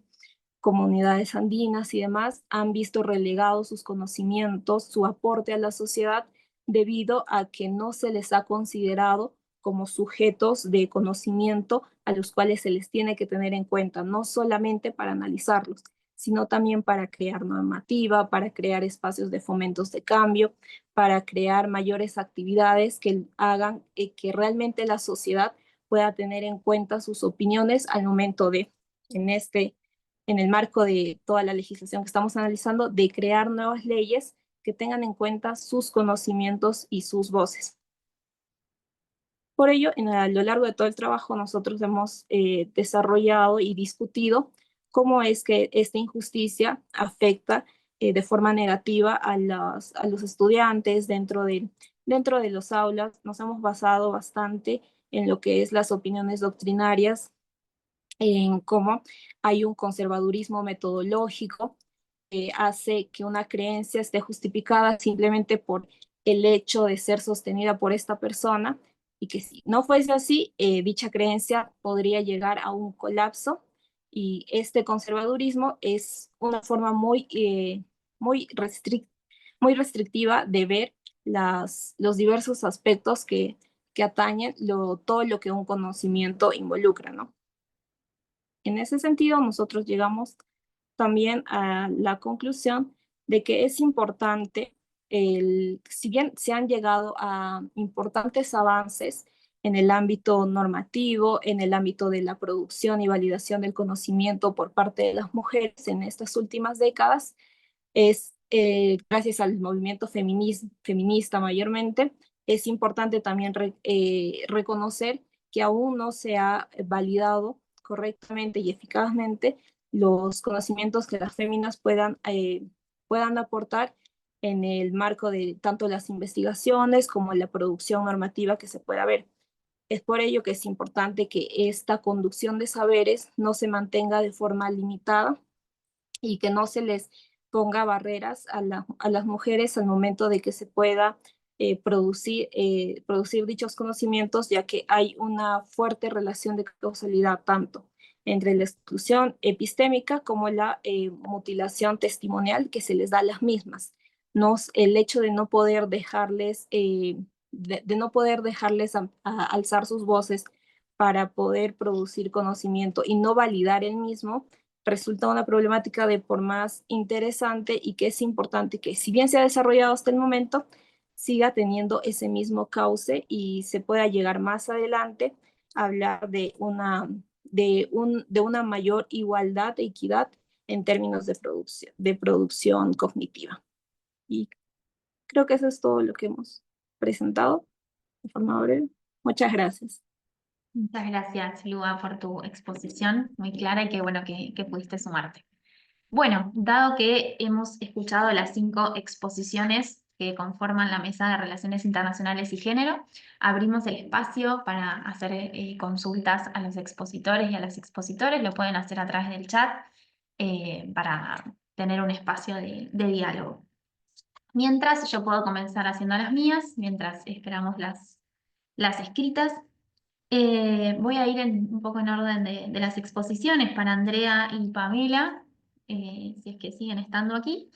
comunidades andinas y demás han visto relegados sus conocimientos, su aporte a la sociedad, debido a que no se les ha considerado como sujetos de conocimiento a los cuales se les tiene que tener en cuenta, no solamente para analizarlos, sino también para crear normativa, para crear espacios de fomentos de cambio, para crear mayores actividades que hagan que realmente la sociedad pueda tener en cuenta sus opiniones al momento de, en el marco de toda la legislación que estamos analizando, de crear nuevas leyes que tengan en cuenta sus conocimientos y sus voces. Por ello, a lo largo de todo el trabajo, nosotros hemos desarrollado y discutido cómo es que esta injusticia afecta de forma negativa a los estudiantes dentro de los aulas. Nos hemos basado bastante en lo que es las opiniones doctrinarias, en cómo hay un conservadurismo metodológico que hace que una creencia esté justificada simplemente por el hecho de ser sostenida por esta persona, y que si no fuese así, dicha creencia podría llegar a un colapso, y este conservadurismo es una forma muy restrictiva de ver los diversos aspectos que atañen todo lo que un conocimiento involucra, ¿no? En ese sentido, nosotros llegamos también a la conclusión de que es importante, si bien se han llegado a importantes avances en el ámbito normativo, en el ámbito de la producción y validación del conocimiento por parte de las mujeres en estas últimas décadas, es gracias al movimiento feminista mayormente, es importante también reconocer que aún no se ha validado correctamente y eficazmente los conocimientos que las féminas puedan aportar en el marco de tanto las investigaciones como la producción normativa que se pueda ver. Es por ello que es importante que esta conducción de saberes no se mantenga de forma limitada y que no se les ponga barreras a las mujeres al momento de que se pueda producir dichos conocimientos, ya que hay una fuerte relación de causalidad tanto entre la exclusión epistémica como la mutilación testimonial que se les da a las mismas. El hecho de no poder dejarles, de no poder dejarles alzar sus voces para poder producir conocimiento y no validar el mismo, resulta una problemática de por más interesante, y que es importante que, si bien se ha desarrollado hasta el momento, siga teniendo ese mismo cauce y se pueda llegar más adelante a hablar de una mayor igualdad e equidad en términos de producción cognitiva. Y creo que eso es todo lo que hemos presentado de forma breve. Muchas gracias.
Muchas gracias, Lua, por tu exposición muy clara y qué bueno que pudiste sumarte. Bueno, dado que hemos escuchado las 5 exposiciones que conforman la Mesa de Relaciones Internacionales y Género, abrimos el espacio para hacer consultas a los expositores y a las expositores. Lo pueden hacer a través del chat para tener un espacio de diálogo. Mientras, yo puedo comenzar haciendo las mías, mientras esperamos las escritas. Voy a ir un poco en orden de las exposiciones para Andrea y Pamela, si es que siguen estando aquí.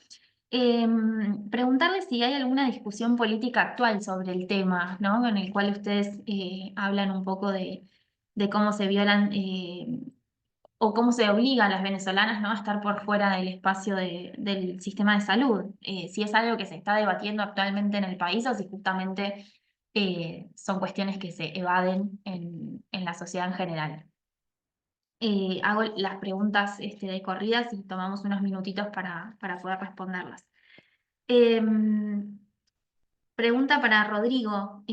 Preguntarles si hay alguna discusión política actual sobre el tema, ¿no? En el cual ustedes hablan un poco de cómo se violan o cómo se obliga a las venezolanas, ¿no? A estar por fuera del espacio del sistema de salud. Si es algo que se está debatiendo actualmente en el país o si justamente son cuestiones que se evaden en la sociedad en general. Hago las preguntas de corridas y tomamos unos minutitos para poder responderlas. Em, Pregunta para Rodrigo.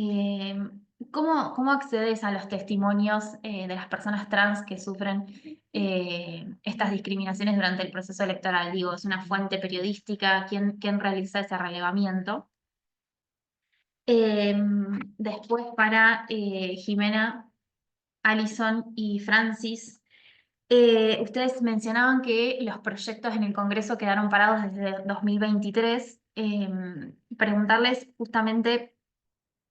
¿Cómo accedes a los testimonios de las personas trans que sufren estas discriminaciones durante el proceso electoral? Digo, ¿es una fuente periodística? ¿Quién realiza ese relevamiento? Después para Jimena, Alison y Francis. Ustedes mencionaban que los proyectos en el Congreso quedaron parados desde 2023. Preguntarles justamente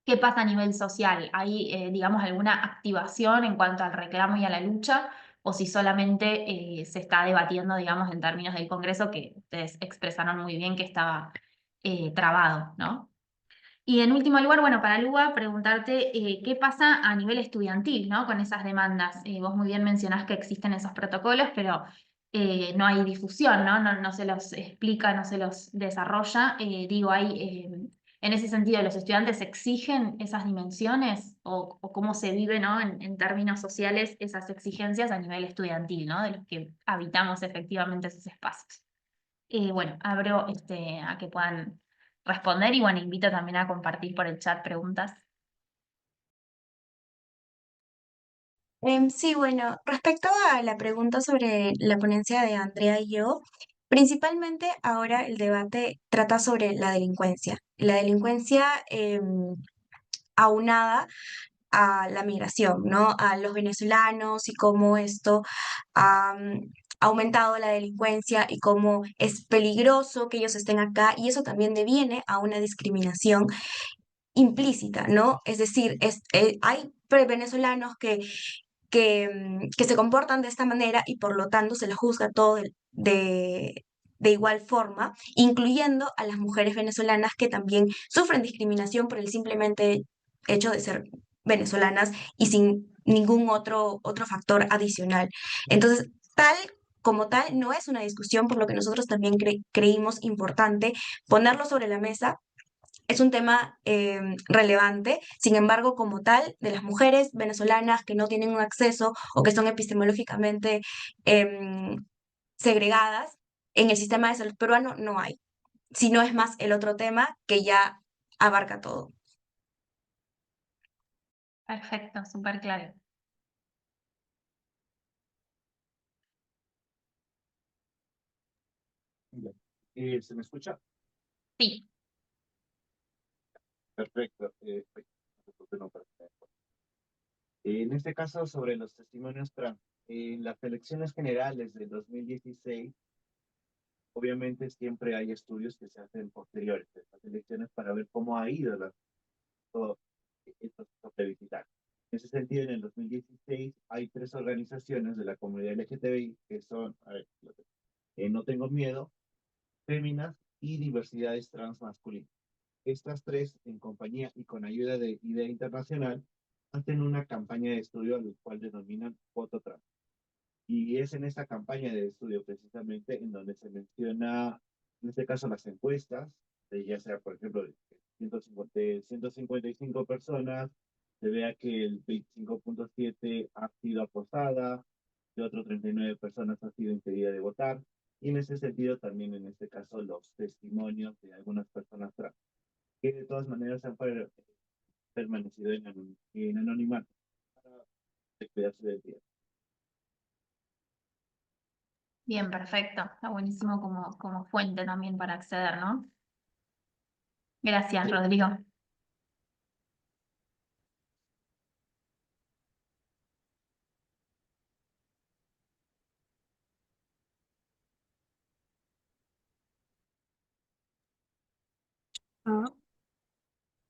qué pasa a nivel social. ¿Hay, digamos, alguna activación en cuanto al reclamo y a la lucha? ¿O si solamente se está debatiendo, digamos, en términos del Congreso, que ustedes expresaron muy bien que estaba trabado, ¿no? Y en último lugar, bueno, para Luba, preguntarte qué pasa a nivel estudiantil, ¿no? Con esas demandas. Vos muy bien mencionás que existen esos protocolos, pero no hay difusión, ¿no? No se los explica, no se los desarrolla. Digo, en ese sentido, ¿los estudiantes exigen esas dimensiones o cómo se vive, ¿no? En términos sociales esas exigencias a nivel estudiantil, ¿no? De los que habitamos efectivamente esos espacios. Bueno, abro a que puedan responder y bueno, invito también a compartir por el chat preguntas.
Sí, bueno, respecto a la pregunta sobre la ponencia de Andrea y yo, principalmente ahora el debate trata sobre la delincuencia aunada a la migración, ¿no? A los venezolanos y cómo esto ha aumentado la delincuencia y cómo es peligroso que ellos estén acá y eso también deviene a una discriminación implícita, ¿no? Es decir, hay venezolanos que se comportan de esta manera y por lo tanto se les juzga todo de igual forma, incluyendo a las mujeres venezolanas que también sufren discriminación por el simplemente hecho de ser venezolanas y sin ningún otro factor adicional. Entonces, tal como tal, no es una discusión, por lo que nosotros también creímos importante ponerlo sobre la mesa. Es un tema relevante, sin embargo, como tal, de las mujeres venezolanas que no tienen un acceso o que son epistemológicamente em, segregadas en el sistema de salud peruano, no hay, sino es más el otro tema que ya abarca todo.
Perfecto, súper claro.
Ya. ¿Se me escucha?
Sí.
Perfecto. En este caso, sobre los testimonios trans, en las elecciones generales de 2016, obviamente siempre hay estudios que se hacen posteriores a estas elecciones para ver cómo ha ido todo estos plebiscitarios. En ese sentido, en el 2016 hay 3 organizaciones de la comunidad LGTBI que son, a ver, No Tengo Miedo, Féminas y Diversidades Trans Masculinas. Estas 3, en compañía y con ayuda de IDEA Internacional, hacen una campaña de estudio, al cual denominan Voto Trans. Y es en esta campaña de estudio precisamente en donde se menciona, en este caso, las encuestas, ya sea, por ejemplo, de 155 personas, se vea que el 25.7 ha sido acosada, de otros 39 personas ha sido impedida de votar, y en ese sentido también, en este caso, los testimonios de algunas personas trans, que de todas maneras han permanecido en anonimato para cuidarse del día.
Bien, perfecto. Está buenísimo como fuente también para acceder, ¿no? Gracias, Rodrigo.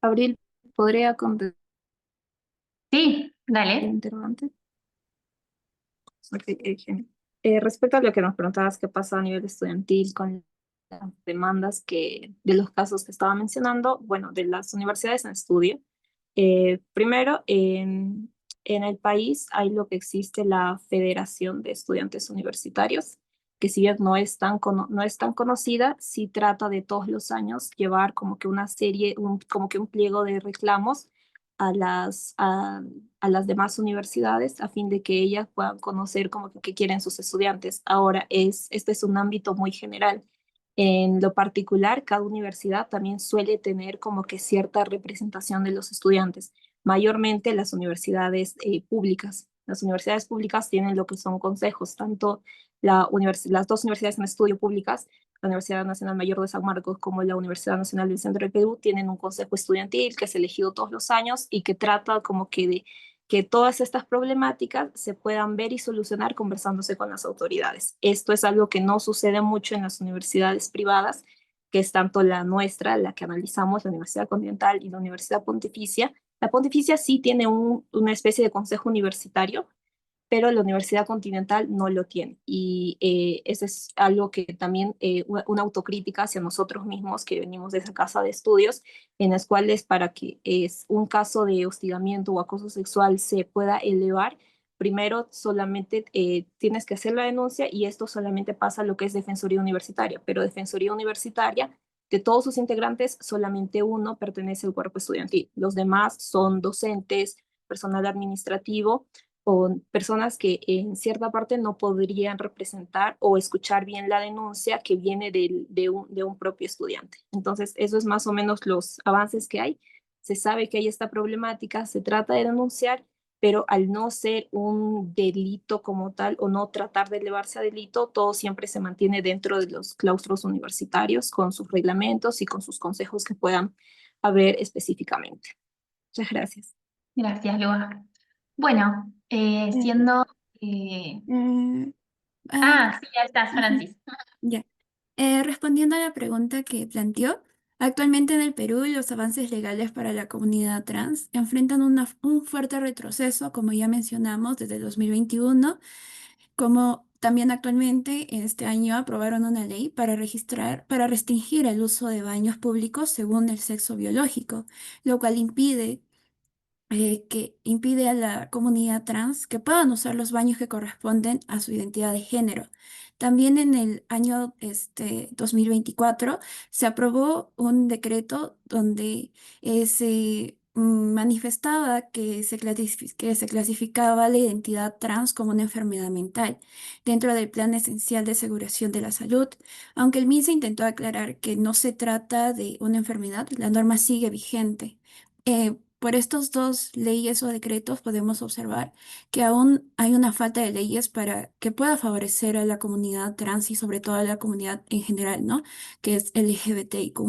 Abril, ¿podría contestar?
Sí,
el
Dale.
interrogante. Ok, genial. Respecto a lo que nos preguntabas, qué pasa a nivel estudiantil con las demandas de los casos que estaba mencionando, bueno, de las universidades en estudio. Primero, en el país hay lo que existe la Federación de Estudiantes Universitarios, que si bien no es tan conocida, sí trata de todos los años llevar como que una serie, como que un pliego de reclamos a las demás universidades a fin de que ellas puedan conocer como que qué quieren sus estudiantes. Ahora, este es un ámbito muy general. En lo particular, cada universidad también suele tener como que cierta representación de los estudiantes, mayormente las universidades públicas. Las universidades públicas tienen lo que son consejos, tanto las dos universidades en estudio públicas, la Universidad Nacional Mayor de San Marcos como la Universidad Nacional del Centro del Perú, tienen un consejo estudiantil que es elegido todos los años y que trata como que de que todas estas problemáticas se puedan ver y solucionar conversándose con las autoridades. Esto es algo que no sucede mucho en las universidades privadas, que es tanto la nuestra, la que analizamos, la Universidad Continental y la Universidad Pontificia. La Pontificia sí tiene una especie de consejo universitario, pero la Universidad Continental no lo tiene. Y eso es algo que también, una autocrítica hacia nosotros mismos que venimos de esa casa de estudios, en las cuales para que es un caso de hostigamiento o acoso sexual se pueda elevar, primero solamente tienes que hacer la denuncia y esto solamente pasa a lo que es Defensoría Universitaria, pero Defensoría Universitaria, de todos sus integrantes, solamente uno pertenece al cuerpo estudiantil. Los demás son docentes, personal administrativo, o personas que en cierta parte no podrían representar o escuchar bien la denuncia que viene de un propio estudiante. Entonces, eso es más o menos los avances que hay. Se sabe que hay esta problemática, se trata de denunciar, pero al no ser un delito como tal o no tratar de elevarse a delito, todo siempre se mantiene dentro de los claustros universitarios con sus reglamentos y con sus consejos que puedan haber específicamente. Muchas gracias.
Gracias, Lua. Bueno, siendo... sí, ya estás, Francis.
Ya. Respondiendo a la pregunta que planteó, actualmente en el Perú los avances legales para la comunidad trans enfrentan un fuerte retroceso, como ya mencionamos, desde el 2021, como también actualmente en este año aprobaron una ley para restringir el uso de baños públicos según el sexo biológico, lo cual impide a la comunidad trans que puedan usar los baños que corresponden a su identidad de género. También en el año 2024 se aprobó un decreto donde se manifestaba que se clasificaba la identidad trans como una enfermedad mental dentro del Plan Esencial de Aseguración de la Salud. Aunque el MINSA intentó aclarar que no se trata de una enfermedad, la norma sigue vigente. Por estos dos leyes o decretos podemos observar que aún hay una falta de leyes para que pueda favorecer a la comunidad trans y sobre todo a la comunidad en general, ¿no? Que es LGBTIQ+,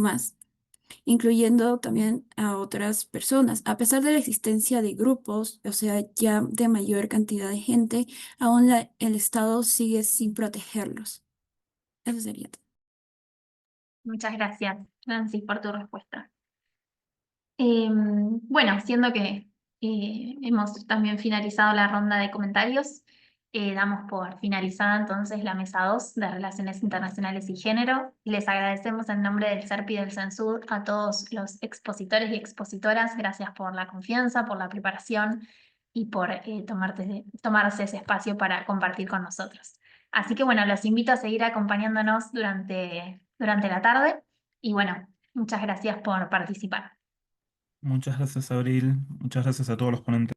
incluyendo también a otras personas. A pesar de la existencia de grupos, o sea, ya de mayor cantidad de gente, aún el Estado sigue sin protegerlos. Eso sería todo.
Muchas gracias, Francis, por tu respuesta. Bueno, siendo que hemos también finalizado la ronda de comentarios, damos por finalizada entonces la mesa 2 de Relaciones Internacionales y Género. Les agradecemos en nombre del CERP y del CENSUR a todos los expositores y expositoras. Gracias por la confianza, por la preparación y por tomarse ese espacio para compartir con nosotros. Así que bueno, los invito a seguir acompañándonos durante la tarde y bueno, muchas gracias por participar.
Muchas gracias, Abril. Muchas gracias a todos los ponentes.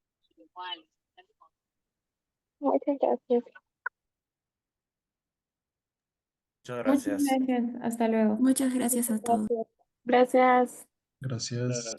Muchas gracias.
Muchas
Muchas
gracias.
gracias. Hasta luego.
Muchas gracias a todos.
Gracias.
Gracias.